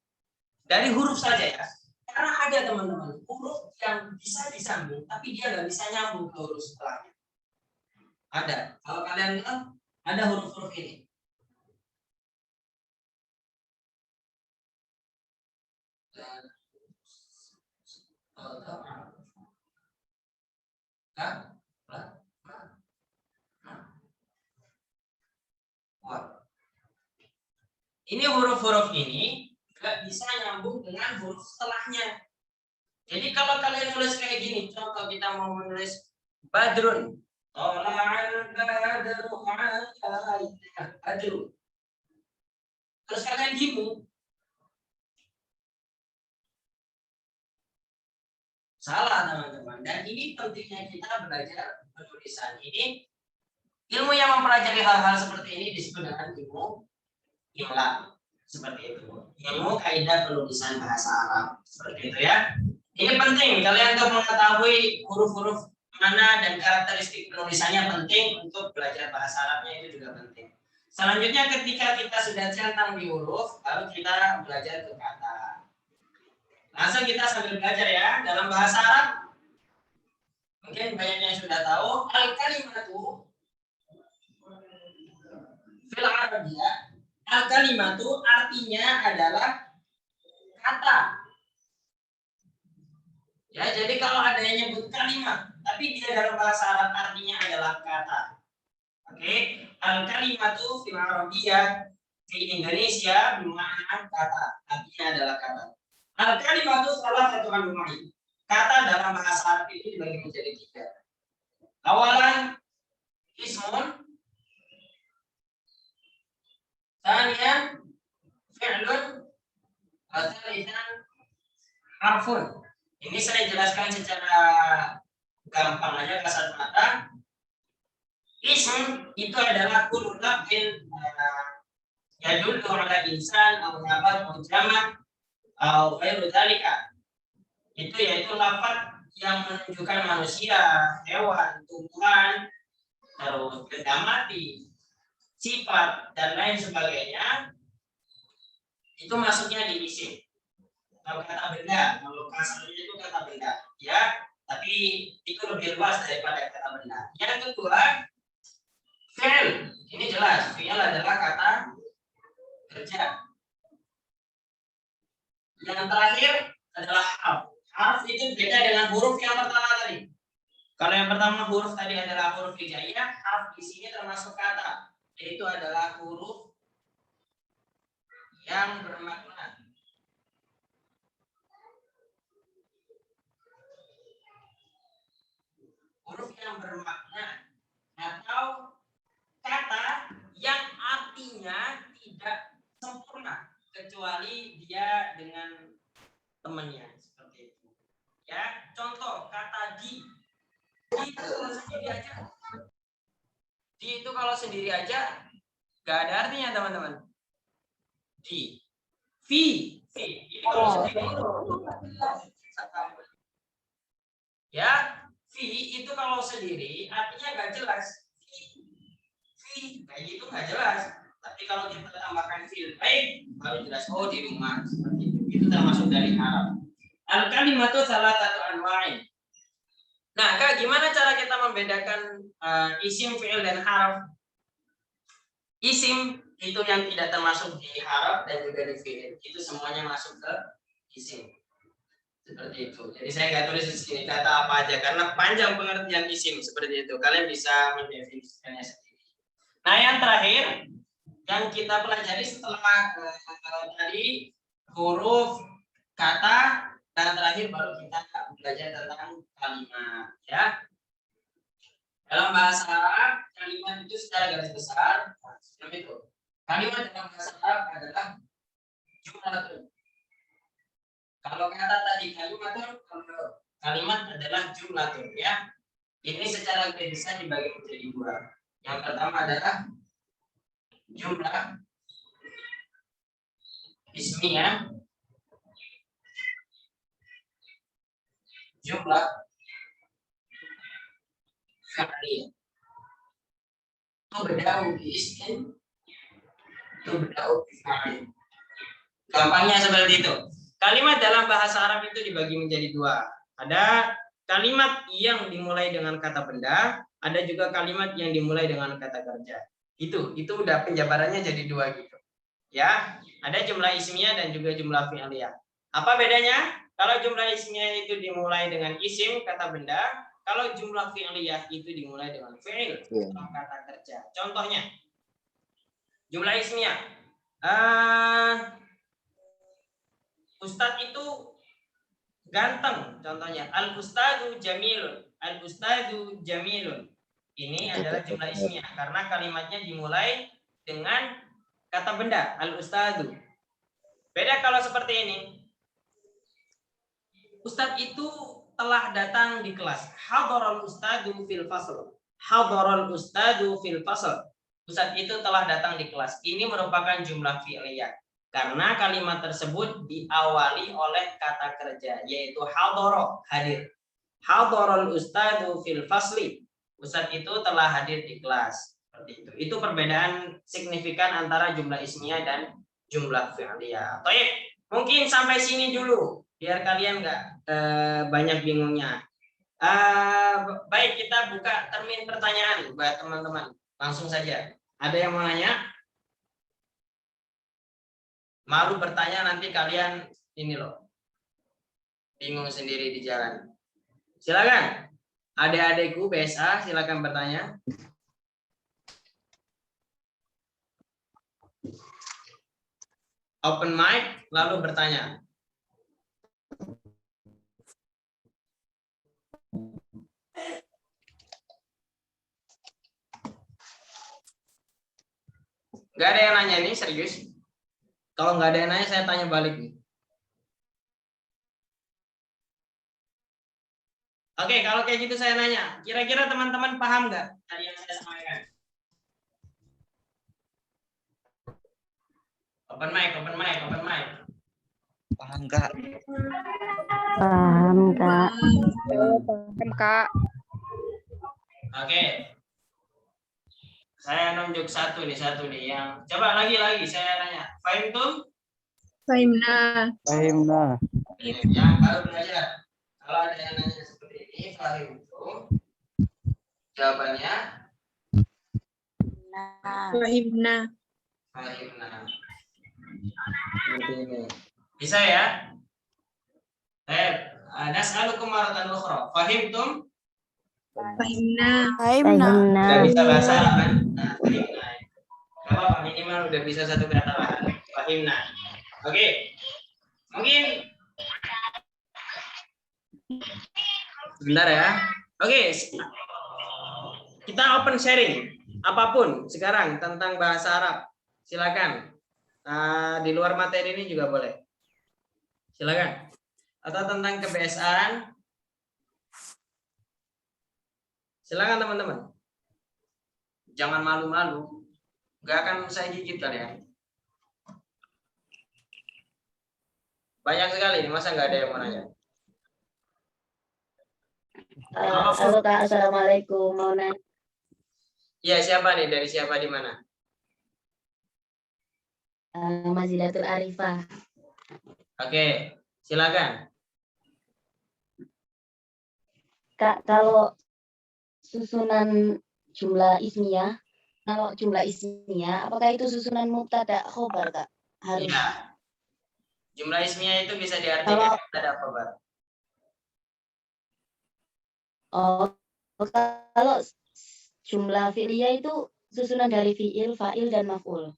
Dari huruf saja ya. Karena ada teman-teman, huruf yang bisa disambung, tapi dia nggak bisa nyambung ke huruf setelahnya. Ada. Kalau kalian lihat, ada huruf-huruf ini. Ini huruf-huruf ini nggak bisa nyambung dengan huruf setelahnya. Jadi kalau kalian nulis kayak gini, contoh kita mau menulis badrun, badrun. Terus kalian bingung, salah teman-teman. Dan ini pentingnya kita belajar penulisan ini. Ilmu yang mempelajari hal-hal seperti ini disebut dengan ilmu imla, seperti itu. Ilmu kaidah penulisan bahasa Arab, seperti itu ya. Ini penting kalian untuk mengetahui huruf-huruf mana dan karakteristik penulisannya penting untuk belajar bahasa Arabnya itu juga penting. Selanjutnya ketika kita sudah centang di huruf, lalu kita belajar ke kata. Langsung kita sambil belajar ya dalam bahasa Arab. Mungkin banyak yang sudah tahu al-kalimatu fil Arabiyah. Al-kalimatu artinya adalah kata. Ya, jadi kalau ada yang nyebut kalimat, tapi dia dalam bahasa Arab artinya adalah kata. Oke, al-kalimatu fil Arabiyah di Indonesia bermakna kata, artinya adalah kata. Al-kalimatu salah satu anwai. Kata dalam bahasa Arab itu dibagi menjadi 3. Awalan ismun, tsaniyan fi'lun, tsalitsan harfun. Ini saya jelaskan secara gampang aja kasat mata. Ism itu adalah kullu lafzin yadullu ala insan aw nabat aw jama' aw ghairu dzalika. Itu yaitu lafaz yang menunjukkan manusia, hewan, tumbuhan, terus benda mati, sifat dan lain sebagainya. Itu masuknya di isim. Kalau kata benda, kalau kasarnya itu kata benda, ya. Tapi itu lebih luas daripada kata benda. Yang kedua, fi'il. Ini jelas, fi'il adalah kata kerja. Yang terakhir adalah harf. Harf itu beda dengan huruf yang pertama tadi. Kalau yang pertama huruf tadi adalah huruf hijaiyah, harf di sini termasuk kata, yaitu adalah huruf yang bermakna. Huruf yang bermakna atau kata yang artinya tidak sempurna. kecuali dia dengan temannya seperti itu. Ya, contoh kata di. Di itu kalau sendiri aja. Di itu kalau sendiri aja nggak ada artinya teman-teman. Di. Vi. Ini kalau sendiri. Ya, vi itu kalau sendiri artinya nggak jelas. Vi kayak gitu nggak jelas. Tapi kalau kita tambahkan fi'il baik baru jelas. Oh, di rumah seperti itu. Itu termasuk dari Arab. Al kalimatu salatatu anwa'in. Nah, Kak, gimana cara kita membedakan isim, fi'il, dan harf? Isim itu yang tidak termasuk di harf dan juga di fi'il. Itu semuanya masuk ke isim. Seperti itu. Jadi saya nggak tulis di sini kata apa aja karena panjang pengertian isim seperti itu. Kalian bisa mendefinisikannya sendiri. Nah, yang terakhir yang kita pelajari setelah tadi huruf, kata, dan terakhir baru kita belajar tentang kalimat, ya. Dalam bahasa Arab, kalimat itu secara garis besar sebelum itu. Kalimat dalam bahasa Arab adalah jumlatun. Kalau kata tadi kalimatun, kalimat adalah jumlatun, ya. Ini secara garis besar dibagi menjadi dua. Yang pertama adalah jumlah ismiyah, jumlah fi'liyah. Tubda'u bi ismin, tubda'u bi fi'lin. Gampangnya seperti itu. Kalimat dalam bahasa Arab itu dibagi menjadi dua. Ada kalimat yang dimulai dengan kata benda, ada juga kalimat yang dimulai dengan kata kerja. Itu udah penjabarannya jadi dua gitu. Ya, ada jumlah ismiyah dan juga jumlah fi'liyah. Apa bedanya? Kalau jumlah ismiyah itu dimulai dengan isim, kata benda. Kalau jumlah fi'liyah itu dimulai dengan fi'il, kata kerja. Contohnya, jumlah ismiyah. Ustadz itu ganteng. Contohnya, al-ustadzu jamilun. Al-ustadzu jamilun. Ini adalah jumlah ismiyah karena kalimatnya dimulai dengan kata benda, al-ustadzu. Beda kalau seperti ini. Ustadz itu telah datang di kelas. Hadaral ustadzu fil fasl. Hadaral ustadzu fil fasl. Ustadz itu telah datang di kelas. Ini merupakan jumlah fi'liyah. Karena kalimat tersebut diawali oleh kata kerja, yaitu hadara, hadir. Hadaral ustadzu fil fasli. Ustadz itu telah hadir di kelas. Seperti itu. Itu perbedaan signifikan antara jumlah ismiyah dan jumlah fi'liyah. Baik, mungkin sampai sini dulu biar kalian nggak banyak bingungnya. Baik, kita buka termin pertanyaan buat teman-teman. Langsung saja. Ada yang mau nanya? Malu bertanya nanti kalian ini loh. Bingung sendiri di jalan. Silakan. Adik-adikku BSA silakan bertanya. Open mic lalu bertanya. Gak ada yang nanya nih, serius? Kalau nggak ada yang nanya, saya tanya balik nih. Oke, kalau kayak gitu saya nanya. Kira-kira teman-teman paham nggak tadi yang saya sampaikan? Open mic, open mic, open mic. Paham Kak? Paham, Kak. Paham, Kak. Oke. Saya nunjuk satu nih yang coba lagi saya nanya. Fahim tuh? Fahimna. Fahimna. Yang baru belajar. Kalau ada yang nanya seperti ini, fahim tuh? Jawabannya? Fahimna. Fahimna. Seperti ini. Bisa ya? Nas'alukum maratan ukhra. Fahimtum? Fahimna. Udah bisa bahasa Arab kan? Nah, fahimna. Gak apa-apa, minimal udah bisa satu kata lah. Fahimna. Oke. Mungkin sebentar ya. Oke. Kita open sharing apapun sekarang tentang bahasa Arab. Silakan. Di luar materi ini juga boleh. Silakan. Atau tentang kebiasaan. Silakan teman-teman. Jangan malu-malu. Nggak akan saya gigit kalian. Banyak sekali ini, masa nggak ada yang mau nanya? Halo Kak, Assalamualaikum. Mau nanya. Iya, siapa nih? Dari siapa di mana? Mazilatul Arifah. Oke, silakan. Kak, kalau susunan jumlah ismiyah, kalau jumlah ismiyah, apakah itu susunan mubtada khobar, Kak? Harus. Iya. Jumlah ismiyah itu bisa diartikan ada apa, Bar? Oh, kalau jumlah fi'liyah itu susunan dari fi'il, fa'il, dan maf'ul.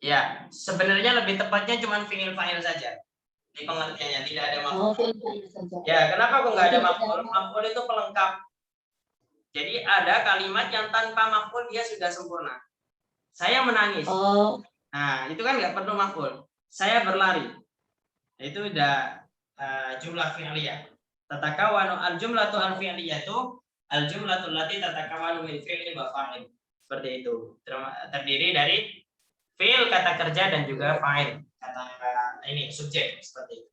Ya, sebenarnya lebih tepatnya cuma fi'il fa'il saja. Di pengertiannya tidak ada maf'ul. Oh, fi'il, fa'il saja. Ya, kenapa kok nggak ada maf'ul? Maf'ul itu pelengkap. Jadi ada kalimat yang tanpa maf'ul dia sudah sempurna. Saya menangis. Oh. Nah, itu kan nggak perlu maf'ul. Saya berlari. Itu udah jumlah fi'liyah. Tatakawanu al-jumlatu al-fi'liyatu al-jumlatu allati tatakawanu min fi'lin wa fa'il. Seperti itu. Terdiri dari fi'il, kata kerja, dan juga fa'il. Kata ini subjek seperti itu.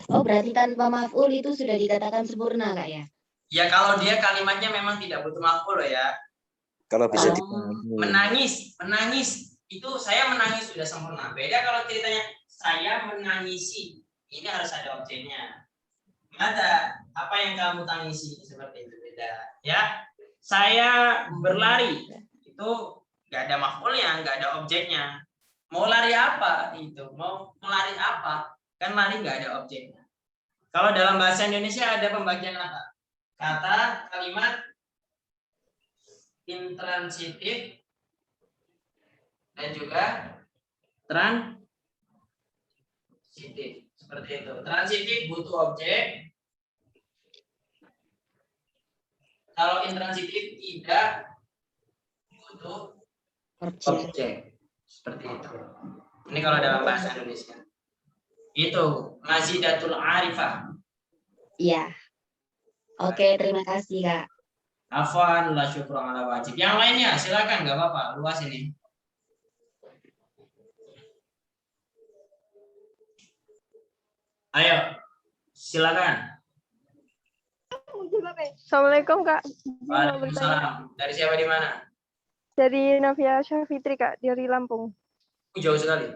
Oh, berarti tanpa maf'ul itu sudah dikatakan sempurna, Kak ya? Ya, kalau dia kalimatnya memang tidak butuh maf'ul ya. Kalau bisa Menangis itu saya menangis sudah sempurna. Beda kalau ceritanya saya menangisi. Ini harus ada objeknya. Ada apa yang kamu tangisi, seperti itu, beda ya. Saya berlari itu nggak ada maf'ulnya, nggak ada objeknya. Mau lari apa itu? Mau melari apa? Kan lari nggak ada objeknya. Kalau dalam bahasa Indonesia ada pembagian apa? Kata kalimat intransitif dan juga transitif. Seperti itu. Transitif butuh objek. Kalau intransitif tidak butuh objek. Seperti itu. Ini kalau dalam bahasa Indonesia. Itu mazidatul arifah. Iya. Oke, terima kasih, Kak. Afwan la syukran ala wajib. Yang lainnya silakan, nggak apa-apa, luas ini. Ayo, silakan. Assalamualaikum Kak. Waalaikumsalam. Dari siapa di mana? Dari Navia Syafitri Kak, dari Lampung. Jauh sekali.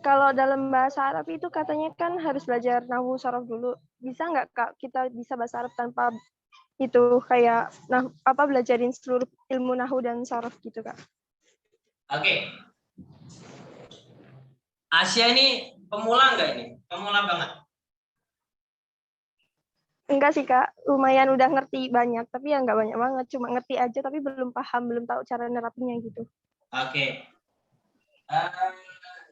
Kalau dalam bahasa Arab itu katanya kan harus belajar nahwu sorof dulu. Bisa nggak Kak kita bisa bahasa Arab tanpa itu kayak belajarin seluruh ilmu nahwu dan sorof gitu Kak? Oke. Asia ini pemula nggak ini? Pemula banget. Enggak sih Kak, lumayan udah ngerti banyak, tapi ya nggak banyak banget, cuma ngerti aja tapi belum paham, belum tahu cara nerapinya gitu. Oke.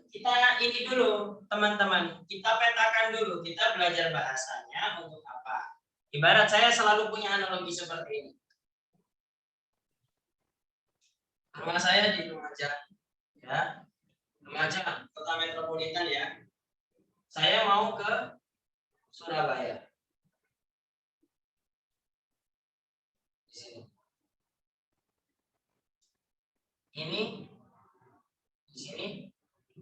Kita ini dulu teman-teman, kita petakan dulu, kita belajar bahasanya untuk apa. Ibarat saya selalu punya analogi seperti ini. Rumah saya di Lumajang, ya, Lumajang, kota metropolitan ya. Saya mau ke Surabaya. Di sini. Ini di sini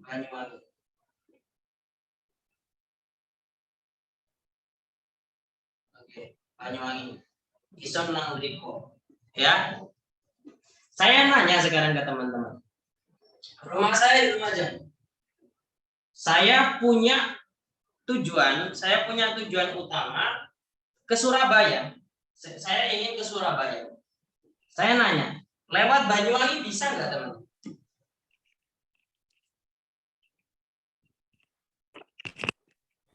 Banyuwangi. Oke, Banyuwangi. Ison nang riko. Ya. Saya nanya sekarang ke teman-teman. Rumah saya di Lumajang. Saya punya tujuan utama ke Surabaya. Saya ingin ke Surabaya. Saya nanya, lewat Banyuwangi bisa nggak teman?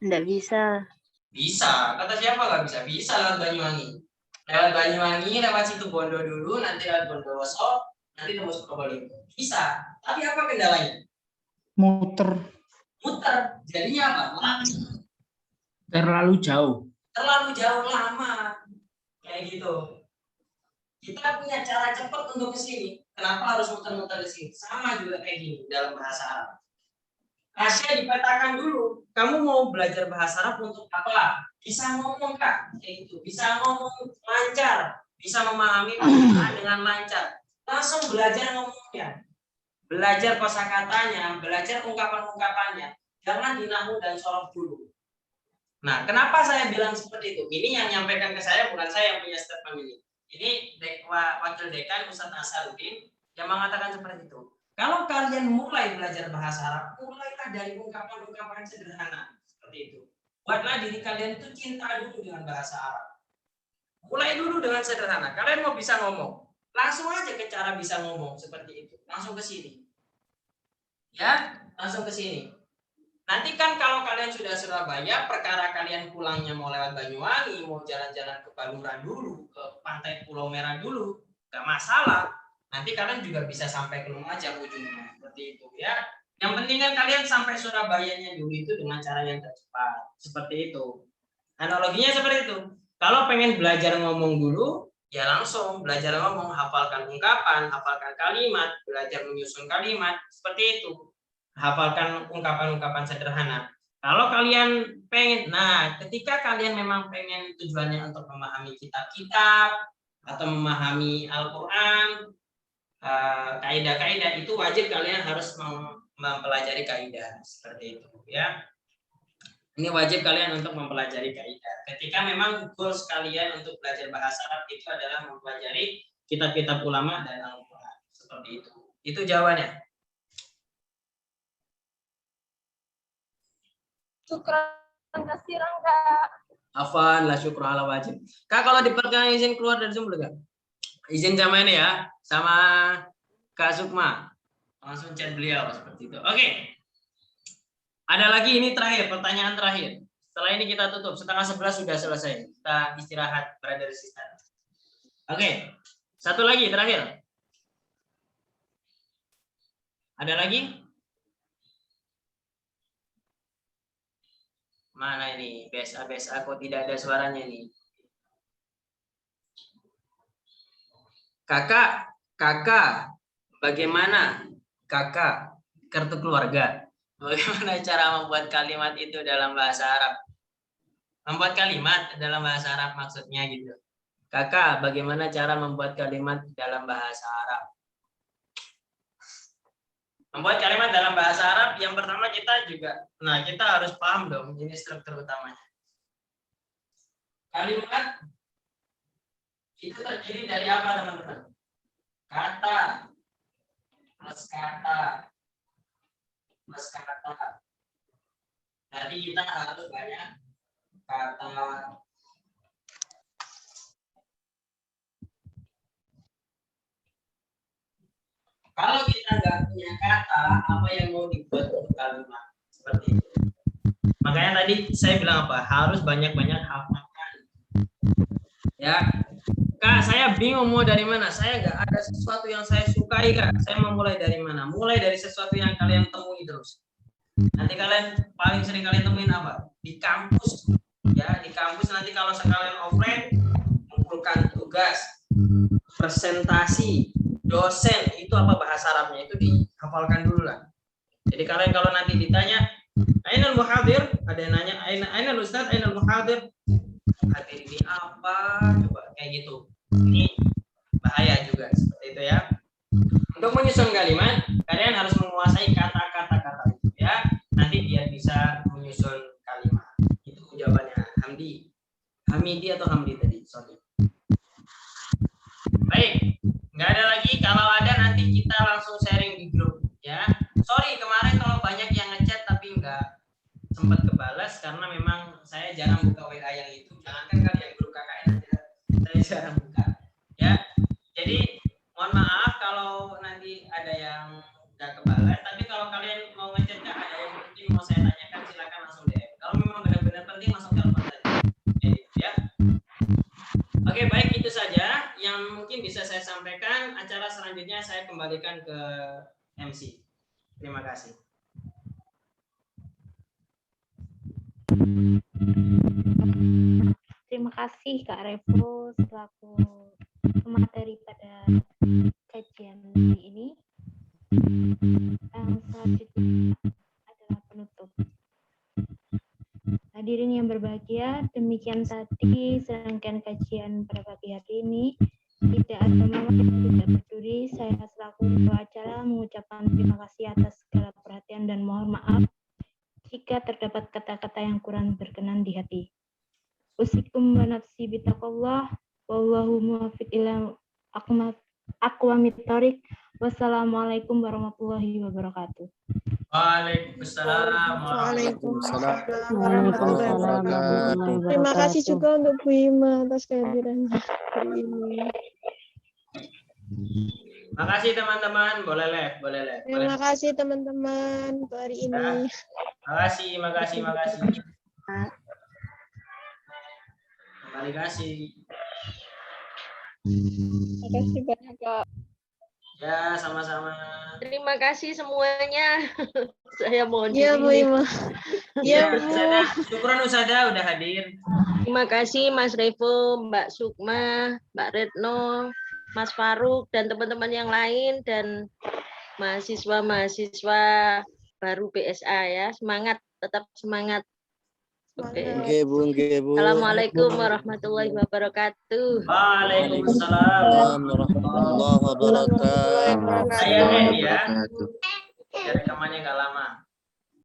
Nggak bisa. Bisa. Kata siapa nggak bisa? Bisa lewat Banyuwangi. Lewat Banyuwangi, lewat Situbondo dulu, nanti lewat Bondowoso, nanti tembus Probolinggo. Bisa. Tapi apa kendalanya? Muter. Muter. Jadinya apa? Lama. Terlalu jauh. Terlalu jauh, lama. Kayak gitu. Kita punya cara cepat untuk ke sini. Kenapa harus muter-muter ke sini? Sama juga kayak gini dalam bahasa Arab. Asya dipetakan dulu. Kamu mau belajar bahasa Arab untuk apa? Bisa ngomong Kak, kayak gitu. Bisa ngomong lancar, bisa memahami penggunaan dengan lancar. Langsung belajar ngomongnya. Belajar kosakatanya, belajar ungkapan-ungkapannya. Jangan di nahwu dan shorof dulu. Nah, kenapa saya bilang seperti itu? Ini yang menyampaikan ke saya, bukan saya yang punya statement ini. Ini Wakil Dekan Ustadz Nasaruddin yang mengatakan seperti itu. Kalau kalian mulai belajar bahasa Arab, mulailah dari ungkapan-ungkapan sederhana seperti itu. Buatlah diri kalian itu cinta dulu dengan bahasa Arab. Mulai dulu dengan sederhana. Kalian mau bisa ngomong, langsung aja ke cara bisa ngomong seperti itu. Langsung ke sini. Ya, langsung ke sini. Nanti kan kalau kalian sudah Surabaya, perkara kalian pulangnya mau lewat Banyuwangi, mau jalan-jalan ke Baluran dulu, ke pantai Pulau Merah dulu, gak masalah. Nanti kalian juga bisa sampai ke Lumajang ujungnya, seperti itu ya. Yang penting kan kalian sampai Surabayanya dulu itu dengan cara yang tercepat, seperti itu. Analoginya seperti itu. Kalau pengen belajar ngomong dulu, ya langsung belajar ngomong, hafalkan ungkapan, hafalkan kalimat, belajar menyusun kalimat, seperti itu. Hafalkan ungkapan-ungkapan sederhana. Kalau kalian pengen, nah ketika kalian memang pengen tujuannya untuk memahami kitab-kitab atau memahami Al-Quran, kaidah-kaidah itu wajib kalian harus mempelajari kaidah seperti itu ya. Ini wajib kalian untuk mempelajari kaidah. Ketika memang goals kalian untuk belajar bahasa Arab itu adalah mempelajari kitab-kitab ulama dan Al-Quran seperti itu. Itu jawabannya. Syukran kasiran Kak. Afan la syukru ala wajib. Kak, kalau diperkenalkan izin keluar dari Zoom boleh Kak? Izin sama ini ya, sama Kak Sukma. Langsung chat beliau seperti itu. Oke. Ada lagi, ini terakhir, pertanyaan terakhir. Setelah ini kita tutup, 10:30 sudah selesai. Kita istirahat, brother sister. Oke. Satu lagi terakhir. Ada lagi? Mana ini? BSA kok tidak ada suaranya nih. Kakak, bagaimana kakak kartu keluarga? Bagaimana cara membuat kalimat itu dalam bahasa Arab? Membuat kalimat dalam bahasa Arab maksudnya gitu. Kakak, bagaimana cara membuat kalimat dalam bahasa Arab? Membuat kalimat dalam bahasa Arab, yang pertama kita harus paham dong, ini struktur utamanya. Kalimat itu terdiri dari apa teman-teman? Kata, plus kata, plus kata. Jadi kita harus banyak kata. Kalau kita nggak punya kata, apa yang mau dibuat untuk kalimat seperti itu? Makanya tadi saya bilang apa? Harus banyak-banyak hafalkan. Ya, Kak, saya bingung mau dari mana. Saya nggak ada sesuatu yang saya sukai, Kak. Saya mau mulai dari mana? Mulai dari sesuatu yang kalian temui terus. Nanti kalian paling sering kalian temuin apa? Di kampus. Ya, di kampus nanti kalau sekalian offline, mengumpulkan tugas, presentasi, dosen, itu apa bahasa Arabnya, itu dihafalkan dulu lah. Jadi kalian kalau nanti ditanya ainal muhadir, ada yang nanya ainal ustaz, ainal muhadir, hadir ini apa, coba kayak gitu. Ini bahaya juga seperti itu ya. Untuk menyusun kalimat, kalian harus menguasai kata-kata itu ya. Nanti biar bisa menyusun kalimat. Itu jawabannya. Hamidi atau Hamdi tadi, sorry. Baik, nggak ada lagi. Kalau ada nanti kita langsung sharing di grup ya. Sorry kemarin kalau banyak yang ngechat tapi nggak sempat kebalas karena memang saya jarang buka WA yang itu. Jangankan kalian grup KKN aja, saya jarang buka ya. Jadi mohon maaf kalau nanti ada yang nggak kebalas. Tapi kalau kalian mau ngechat nggak ada yang penting mau saya tanyakan, silakan langsung DM. Kalau memang benar-benar penting langsung telepon saja. Ya. Oke, baik, itu saja yang mungkin bisa saya sampaikan. Acara selanjutnya saya kembalikan ke MC. Terima kasih. Terima kasih Kak Revo selaku materi pada kajian kali ini. Yang selanjutnya adalah penutup. Hadirin yang berbahagia, demikian tadi serangkaian kajian pada pagi hari ini. Tidak ada mama yang tidak berduri, saya selaku ketua acara mengucapkan terima kasih atas segala perhatian dan mohon maaf jika terdapat kata-kata yang kurang berkenan di hati. Usikum wa nafsi bitaqallah, wallahu muwaffiq ila aqwamit thoriq. Wassalamualaikum warahmatullahi wabarakatuh. Waalaikumsalam. Waalaikumsalam warahmatullahi wabarakatuh. Terima kasih juga untuk Bu Ima atas kehadirannya hari ini. Makasih teman-teman, boleh leh. Terima kasih teman-teman untuk hari ini. Makasih. Kembali kasih. Terima kasih banyak Kak. Ya, sama-sama. Terima kasih semuanya. Saya mohon Iya Bu diri. Ima. Iya Bu. Syukuran Usada udah hadir. Terima kasih Mas Revo, Mbak Sukma, Mbak Retno, Mas Faruk, dan teman-teman yang lain, dan mahasiswa-mahasiswa baru BSA ya. Semangat, tetap semangat. Oke. Nggih, Bu. Assalamualaikum warahmatullahi wabarakatuh. Waalaikumsalam. Warahmatullahi wabarakatuh. Saya ya. Biar rekamannya nggak lama.